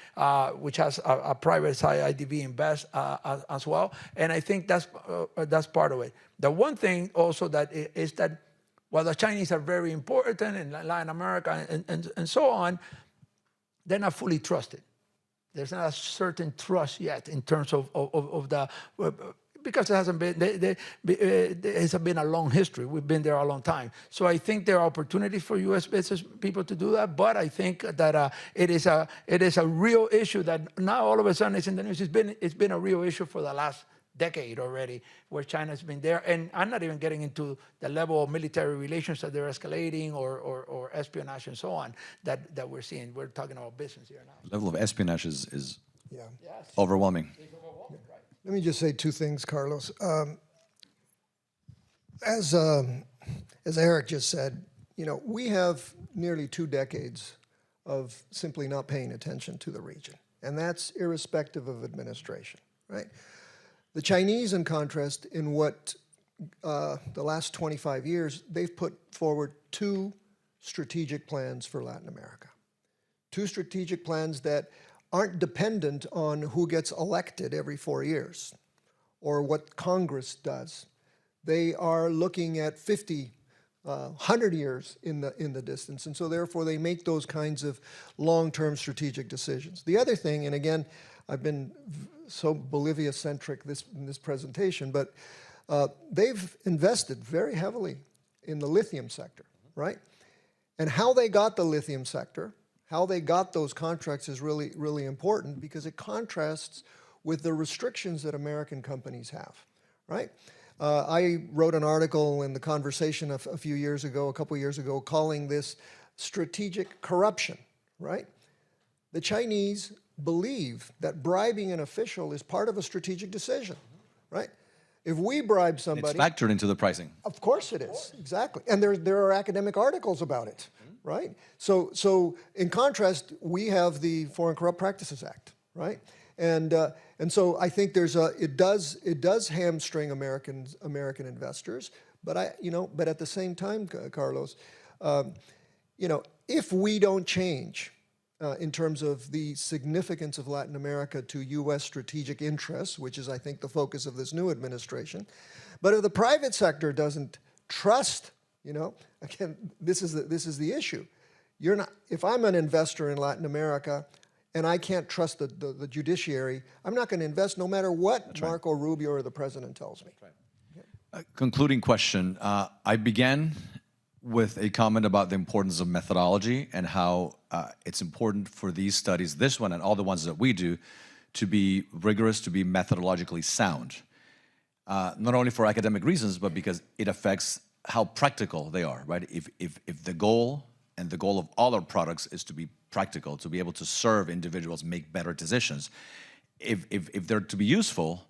which has a private side, IDB Invest as well. And I think that's part of it. The one thing also is that while the Chinese are very important in Latin America and so on, they're not fully trusted. There's not a certain trust yet in terms of the, because it hasn't been, it's been a long history. We've been there a long time. So I think there are opportunities for U.S. business people to do that, but I think that it is a real issue that now all of a sudden it's in the news. It's been a real issue for the last decade already, where China's been there. And I'm not even getting into the level of military relations that they're escalating or espionage and so on that we're seeing. We're talking about business here now. The level of espionage is Yeah. overwhelming. It's overwhelming, right? Let me just say two things, Carlos. As Eric just said, we have nearly 2 decades of simply not paying attention to the region, and that's irrespective of administration, right? The Chinese, in contrast, in what the last 25 years, they've put forward 2 strategic plans for Latin America. 2 strategic plans that aren't dependent on who gets elected every 4 years or what Congress does. They are looking at 50, 100 years in the distance, and so therefore they make those kinds of long-term strategic decisions. The other thing, and again, I've been so Bolivia-centric in this presentation, but they've invested very heavily in the lithium sector, right? And how they got the lithium sector, how they got those contracts is really, really important because it contrasts with the restrictions that American companies have, right? I wrote an article in The Conversation a couple years ago, calling this strategic corruption, right? The Chinese believe that bribing an official is part of a strategic decision, right? If we bribe somebody... It's factored into the pricing. Of course it is, exactly. And there are academic articles about it, right? So in contrast, we have the Foreign Corrupt Practices Act, right? And so I think it does hamstring American investors, but at the same time, Carlos, if we don't change in terms of the significance of Latin America to U.S. strategic interests, which is, I think, the focus of this new administration. But if the private sector doesn't trust, again, this is the issue. If I'm an investor in Latin America and I can't trust the judiciary, I'm not going to invest no matter what Marco Rubio or the president tells me. Concluding question. I began with a comment about the importance of methodology and how it's important for these studies, this one and all the ones that we do, to be rigorous, to be methodologically sound. Not only for academic reasons, but because it affects how practical they are, right? If the goal and the goal of all our products is to be practical, to be able to serve individuals, make better decisions, if they're to be useful,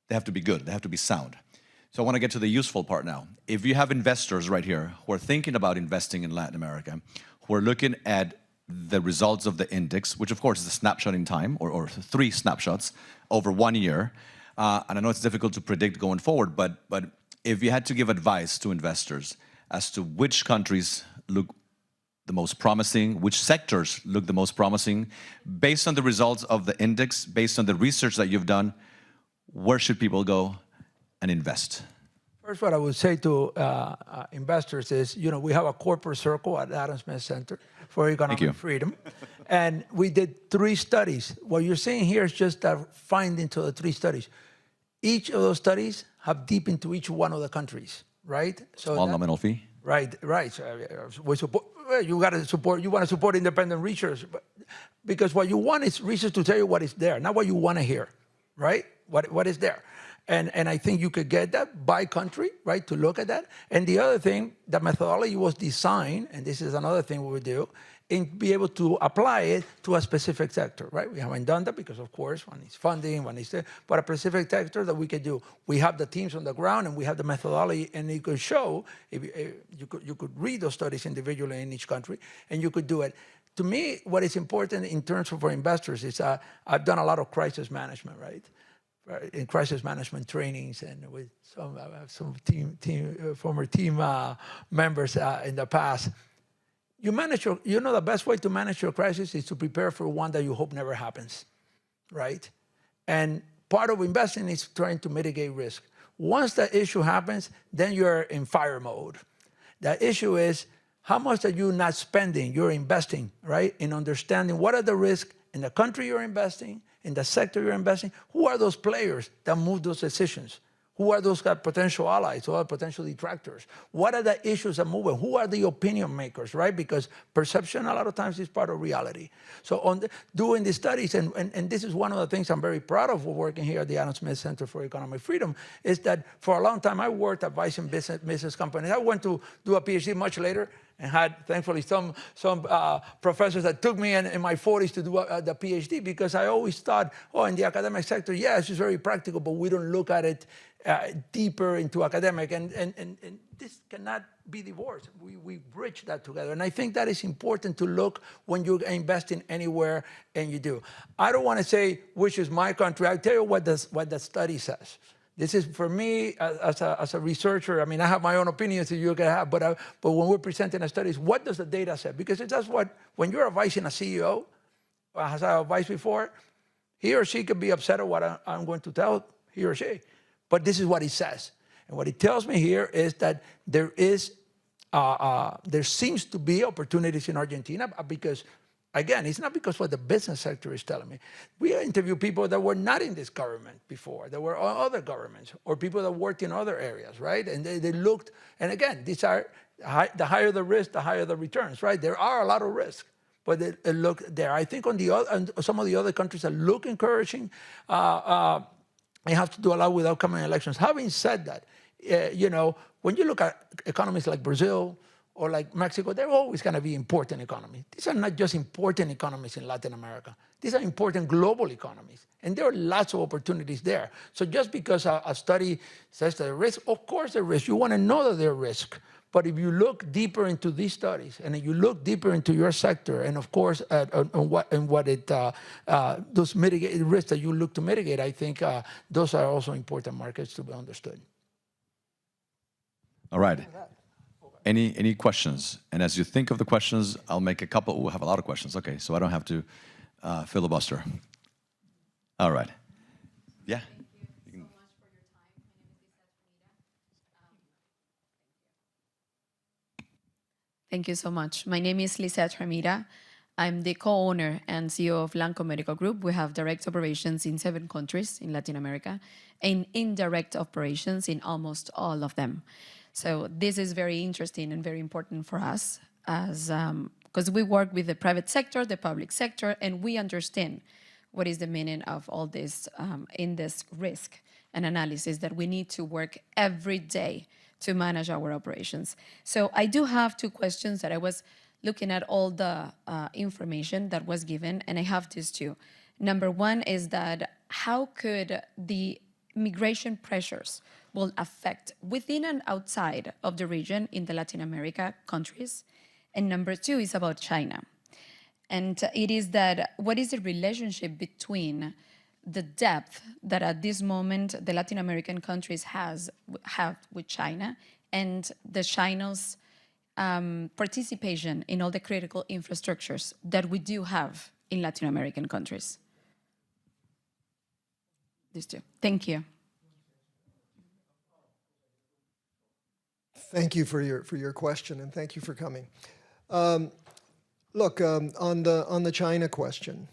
they have to be good, they have to be sound. So I want to get to the useful part now. If you have investors right here who are thinking about investing in Latin America, who are looking at the results of the index, which of course is a snapshot in time, or 3 snapshots over 1 year, and I know it's difficult to predict going forward, but if you had to give advice to investors as to which countries look the most promising, which sectors look the most promising, based on the results of the index, based on the research that you've done, where should people go and invest? First, what I would say to investors is, we have a corporate circle at Adam Smith Center for Economic Freedom, and we did 3 studies. What you're seeing here is just a finding to the 3 studies. Each of those studies have deep into each one of the countries, right? So Small nominal fee. Right. So, we support. You got to support. You want to support independent research, because what you want is research to tell you what is there, not what you want to hear, right? What is there, and I think you could get that by country, right? To look at that. And the other thing, the methodology was designed, and this is another thing we would do, and be able to apply it to a specific sector, right? We haven't done that because, of course, one is funding, one is there, but a specific sector that we could do. We have the teams on the ground, and we have the methodology, and it could show, if you could read those studies individually in each country, and you could do it. To me, what is important in terms of for investors is I've done a lot of crisis management, right? In crisis management trainings, and with I have some former team members in the past. You manage the best way to manage your crisis is to prepare for one that you hope never happens, right? And part of investing is trying to mitigate risk. Once the issue happens, then you're in fire mode. The issue is how much are you not spending, you're investing, right? In understanding what are the risks in the country you're investing, in the sector you're investing. Who are those players that move those decisions? Who are those potential allies or potential detractors? What are the issues that move? Who are the opinion makers, right? Because perception a lot of times is part of reality. So doing these studies, and this is one of the things I'm very proud of working here at the Adam Smith Center for Economic Freedom, is that for a long time I worked advising business companies. I went to do a PhD much later, and had, thankfully, some professors that took me in my 40s to do the PhD, because I always thought, in the academic sector, yes, it's very practical, but we don't look at it deeper into academic, and this cannot be divorced. We bridge that together, and I think that is important to look when you're investing anywhere, and you do. I don't want to say which is my country. I'll tell you what the study says. This is, for me, as a researcher, I mean, I have my own opinions that you can have, but when we're presenting a studies, what does the data say? Because it does when you're advising a CEO, as I advised before, he or she could be upset at what I'm going to tell he or she. But this is what it says. And what it tells me here is that there seems to be opportunities in Argentina, because, again, it's not because what the business sector is telling me. We interview people that were not in this government before, that were on other governments, or people that worked in other areas, right? And they looked, and again, these are, the higher the risk, the higher the returns, right? There are a lot of risks, but they look there. I think and some of the other countries that look encouraging, they have to do a lot with upcoming elections. Having said that, when you look at economies like Brazil, or like Mexico, they're always going to be important economies. These are not just important economies in Latin America. These are important global economies. And there are lots of opportunities there. So just because a study says that there are risks, of course there are risks. You want to know that there are risks. But if you look deeper into these studies, and if you look deeper into your sector, and of course, those mitigated risks that you look to mitigate, I think those are also important markets to be understood. All right. Any questions? And as you think of the questions, I'll make a couple. We'll have a lot of questions. Okay, so I don't have to filibuster. All right. Yeah. Thank you so much for your time. Thank you so much. My name is Lisette Ramira. I'm the co-owner and CEO of Lanco Medical Group. We have direct operations in 7 countries in Latin America, and indirect operations in almost all of them. So this is very interesting and very important for us, as because we work with the private sector, the public sector, and we understand what is the meaning of all this in this risk and analysis that we need to work every day to manage our operations. So I do have 2 questions that I was looking at all the information that was given, and I have these 2. Number 1 is that how could the migration pressures will affect within and outside of the region in the Latin America countries. And number two is about China. And it is that what is the relationship between the depth that at this moment the Latin American countries have with China and the China's participation in all the critical infrastructures that we do have in Latin American countries. These two. Thank you. Thank you for your question, and thank you for coming. Look, on the China question,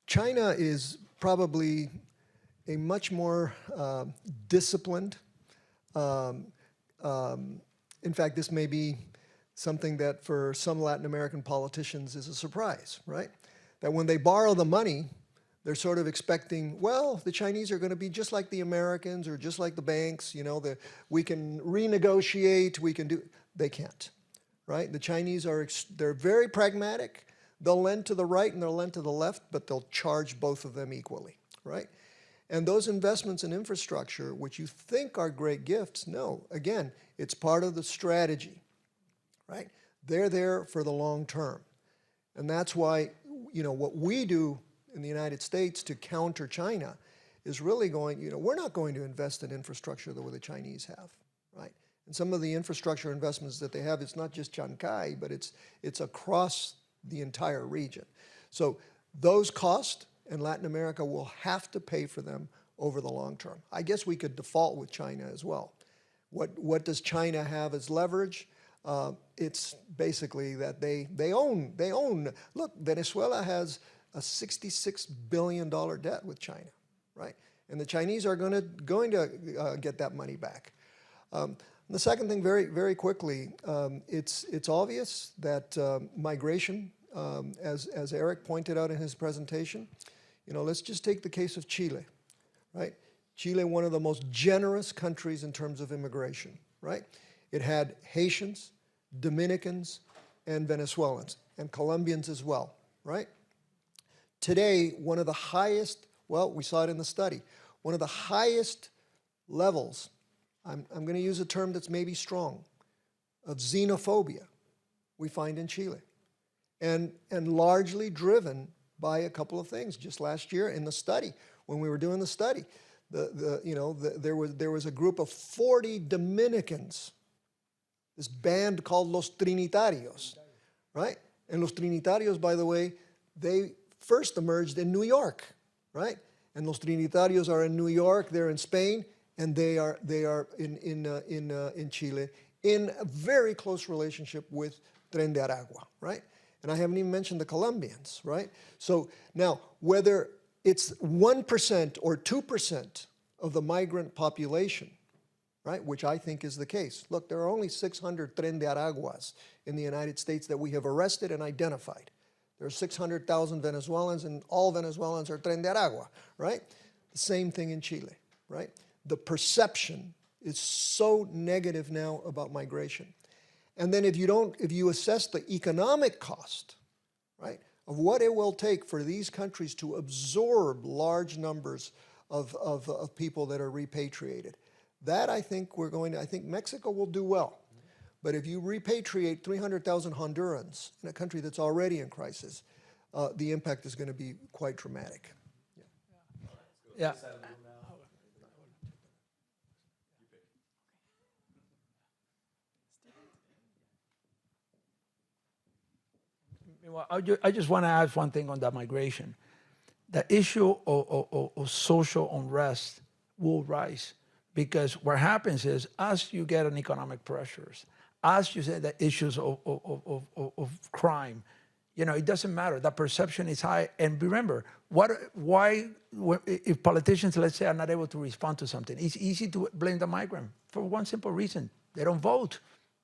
China is probably a much more disciplined. In fact, this may be something that for some Latin American politicians is a surprise, right? That when they borrow the money, they're sort of expecting, well, the Chinese are going to be just like the Americans or just like the banks, you know, we can renegotiate, we can do, they can't, right? The Chinese they're very pragmatic. They'll lend to the right and they'll lend to the left, but they'll charge both of them equally, right? And those investments in infrastructure, which you think are great gifts, no, again, it's part of the strategy, right? They're there for the long term. And that's why, you know, what we do in the United States to counter China is really going, you know, we're not going to invest in infrastructure the way the Chinese have, right? And some of the infrastructure investments that they have, it's not just Chancay, but it's across the entire region. So those costs, and Latin America will have to pay for them over the long term. I guess we could default with China as well. What does China have as leverage? It's basically that they own. Look, Venezuela has a $66 billion debt with China, right? And the Chinese are going to get that money back. The second thing, very, very quickly, it's obvious that migration, as Eric pointed out in his presentation, you know, let's just take the case of Chile, right? Chile, one of the most generous countries in terms of immigration, right? It had Haitians, Dominicans, and Venezuelans, and Colombians as well, right? Today, one of the highest, well, we saw it in the study, one of the highest levels, I'm going to use a term that's maybe strong, of xenophobia we find in Chile, and largely driven by a couple of things. Just last year in the study, when we were doing the study, there was a group of 40 Dominicans, this band called Los Trinitarios, right? And Los Trinitarios, by the way, they first emerged in New York, right? And Los Trinitarios are in New York, they're in Spain, and they are in Chile, in a very close relationship with Tren de Aragua, right? And I haven't even mentioned the Colombians, right? So now, whether it's 1% or 2% of the migrant population, right, which I think is the case. Look, there are only 600 Tren de Araguas in the United States that we have arrested and identified. There are 600,000 Venezuelans, and all Venezuelans are Tren de Aragua, right? The same thing in Chile, right? The perception is so negative now about migration. And then if you assess the economic cost, right, of what it will take for these countries to absorb large numbers of people that are repatriated, that I think I think Mexico will do well. But if you repatriate 300,000 Hondurans in a country that's already in crisis, the impact is going to be quite dramatic. Yeah. Well, I just want to add one thing on that migration. The issue of social unrest will rise because what happens is as you get an economic pressures, as you say the issues of crime, you know, it doesn't matter. The perception is high. And remember, if politicians, let's say, are not able to respond to something, it's easy to blame the migrant for one simple reason. They don't vote.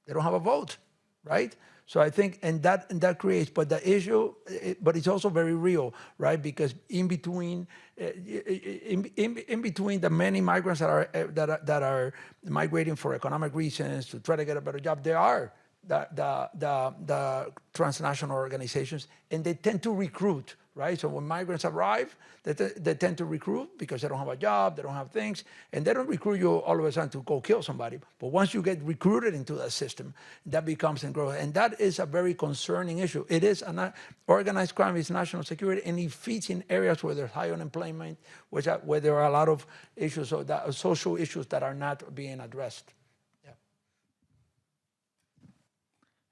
They don't have a vote, right? So I think, and that creates, but the issue, but it's also very real, right? Because in between the many migrants that are migrating for economic reasons to try to get a better job, there are the transnational organizations, and they tend to recruit right? So when migrants arrive, they tend to recruit because they don't have a job, they don't have things, and they don't recruit you all of a sudden to go kill somebody. But once you get recruited into that system, that becomes and grows. And that is a very concerning issue. It is organized crime is national security, and it feeds in areas where there's high unemployment, where there are a lot of issues, social issues that are not being addressed.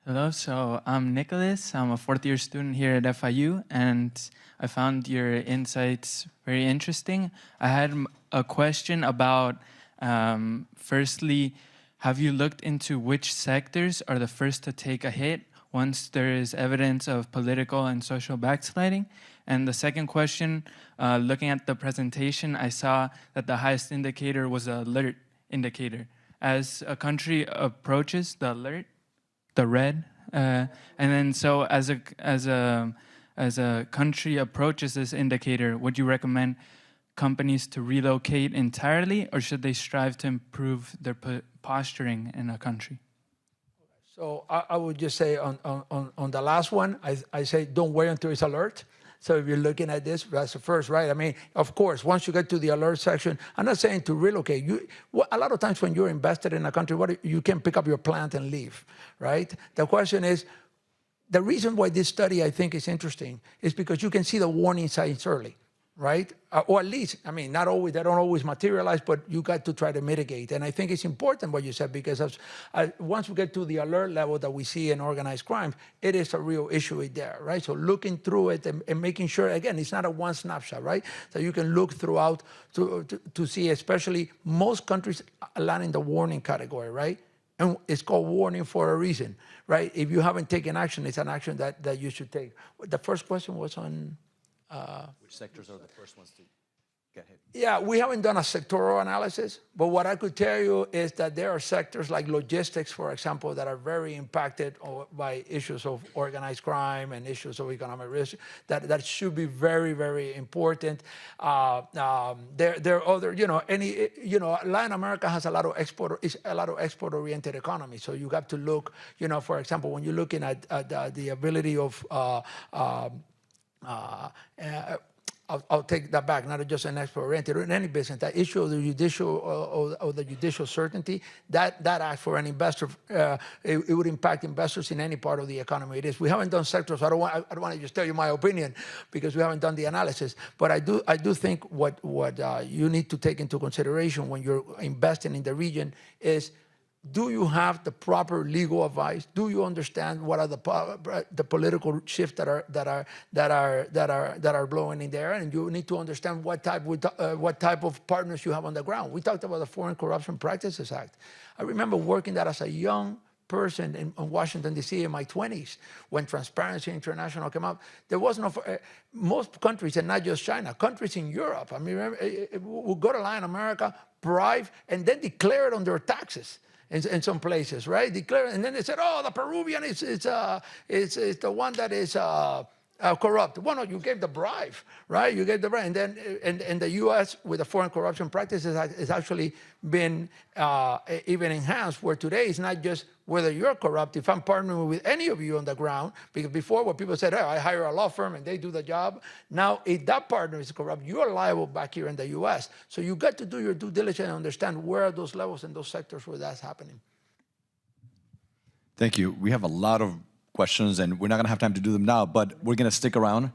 Hello, so I'm Nicholas. I'm a fourth-year student here at FIU, and I found your insights very interesting. I had a question about, firstly, have you looked into which sectors are the first to take a hit once there is evidence of political and social backsliding? And the second question, looking at the presentation, I saw that the highest indicator was the alert indicator. As a country approaches the alert, the red, and then so as a country approaches this indicator, would you recommend companies to relocate entirely, or should they strive to improve their posturing in a country? So I would just say on the last one, I say don't wait until it's alert. So if you're looking at this, that's the first, right? I mean, of course, once you get to the alert section, I'm not saying to relocate. A lot of times when you're invested in a country, you can pick up your plant and leave, right? The question is, the reason why this study I think is interesting is because you can see the warning signs early, right? Or at least, I mean, not always, they don't always materialize, but you got to try to mitigate. And I think it's important what you said, because once we get to the alert level that we see in organized crime, it is a real issue there, right? So looking through it and making sure, again, it's not a one snapshot, right? So you can look throughout to see, especially most countries land in the warning category, right? And it's called warning for a reason, right? If you haven't taken action, it's an action that you should take. The first question was on... Which sectors are the first ones to get hit? Yeah, we haven't done a sectoral analysis, but what I could tell you is that there are sectors like logistics, for example, that are very impacted by issues of organized crime and issues of economic risk. That should be very, very important. There are other, Latin America has a lot of export-oriented economy. So you have to look, for example, when you're looking at the ability of I'll take that back, not just an export-oriented, in any business, that issue of the judicial certainty, that act for an investor, it would impact investors in any part of the economy it is. We haven't done sectors, so I don't want to just tell you my opinion because we haven't done the analysis. But I do think what you need to take into consideration when you're investing in the region is, do you have the proper legal advice? Do you understand what are the political shifts that are blowing in there? And you need to understand what type of partners you have on the ground. We talked about the Foreign Corruption Practices Act. I remember working that as a young person in Washington, D.C. in my 20s when Transparency International came out. There was no, most countries, and not just China, countries in Europe. I mean, we'll go to Latin America, bribe, and then declare it on their taxes. In some places, right? Declare, and then they said, "Oh, the Peruvian is the one that is corrupt." Well, no, you gave the bribe, right? You gave the bribe, and then and the U.S. with the Foreign Corruption Practices Act has actually been even enhanced. Where today it's not just whether you're corrupt. If I'm partnering with any of you on the ground, because before what people said, "Hey, I hire a law firm and they do the job." Now, if that partner is corrupt, you are liable back here in the U.S. So you got to do your due diligence and understand where are those levels and those sectors where that's happening. Thank you. We have a lot of questions, and we're not going to have time to do them now, but we're going to stick around.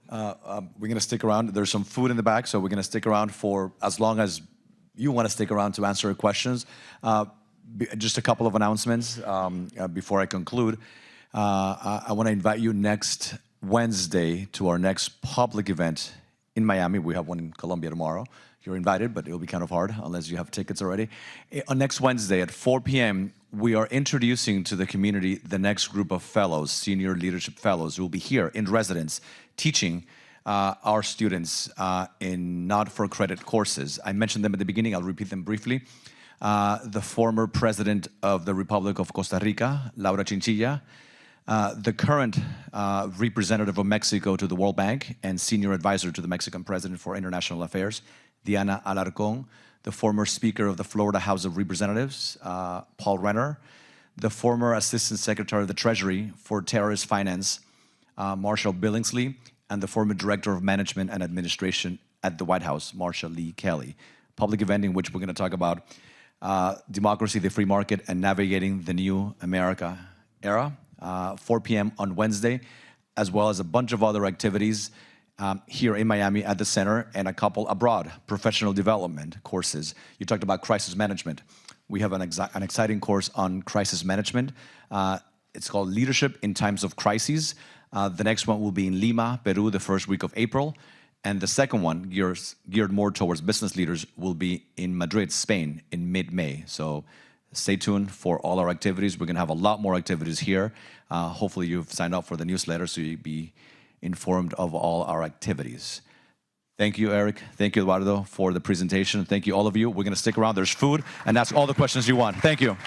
There's some food in the back, so we're going to stick around for as long as you want to stick around to answer questions. Just a couple of announcements before I conclude. I want to invite you next Wednesday to our next public event in Miami. We have one in Colombia tomorrow. You're invited, but it'll be kind of hard unless you have tickets already. On next Wednesday at 4 p.m., we are introducing to the community the next group of fellows, senior leadership fellows, who will be here in residence teaching our students in not-for-credit courses. I mentioned them at the beginning. I'll repeat them briefly. The former president of the Republic of Costa Rica, Laura Chinchilla, the current representative of Mexico to the World Bank and senior advisor to the Mexican president for international affairs, Diana Alarcón, the former speaker of the Florida House of Representatives, Paul Renner, the former assistant secretary of the Treasury for terrorist finance, Marshall Billingsley, and the former Director of Management and Administration at the White House, Marsha Lee Kelly. Public event in which we're going to talk about democracy, the free market, and navigating the new America era, 4 p.m. on Wednesday, as well as a bunch of other activities here in Miami at the center and a couple abroad, professional development courses. You talked about crisis management. We have an exciting course on crisis management. It's called Leadership in Times of Crises. The next one will be in Lima, Peru, the first week of April. And the second one, geared more towards business leaders, will be in Madrid, Spain, in mid-May. So stay tuned for all our activities. We're going to have a lot more activities here. Hopefully you've signed up for the newsletter so you'll be informed of all our activities. Thank you, Eric. Thank you, Eduardo, for the presentation. Thank you, all of you. We're going to stick around. There's food, and ask all the questions you want. Thank you.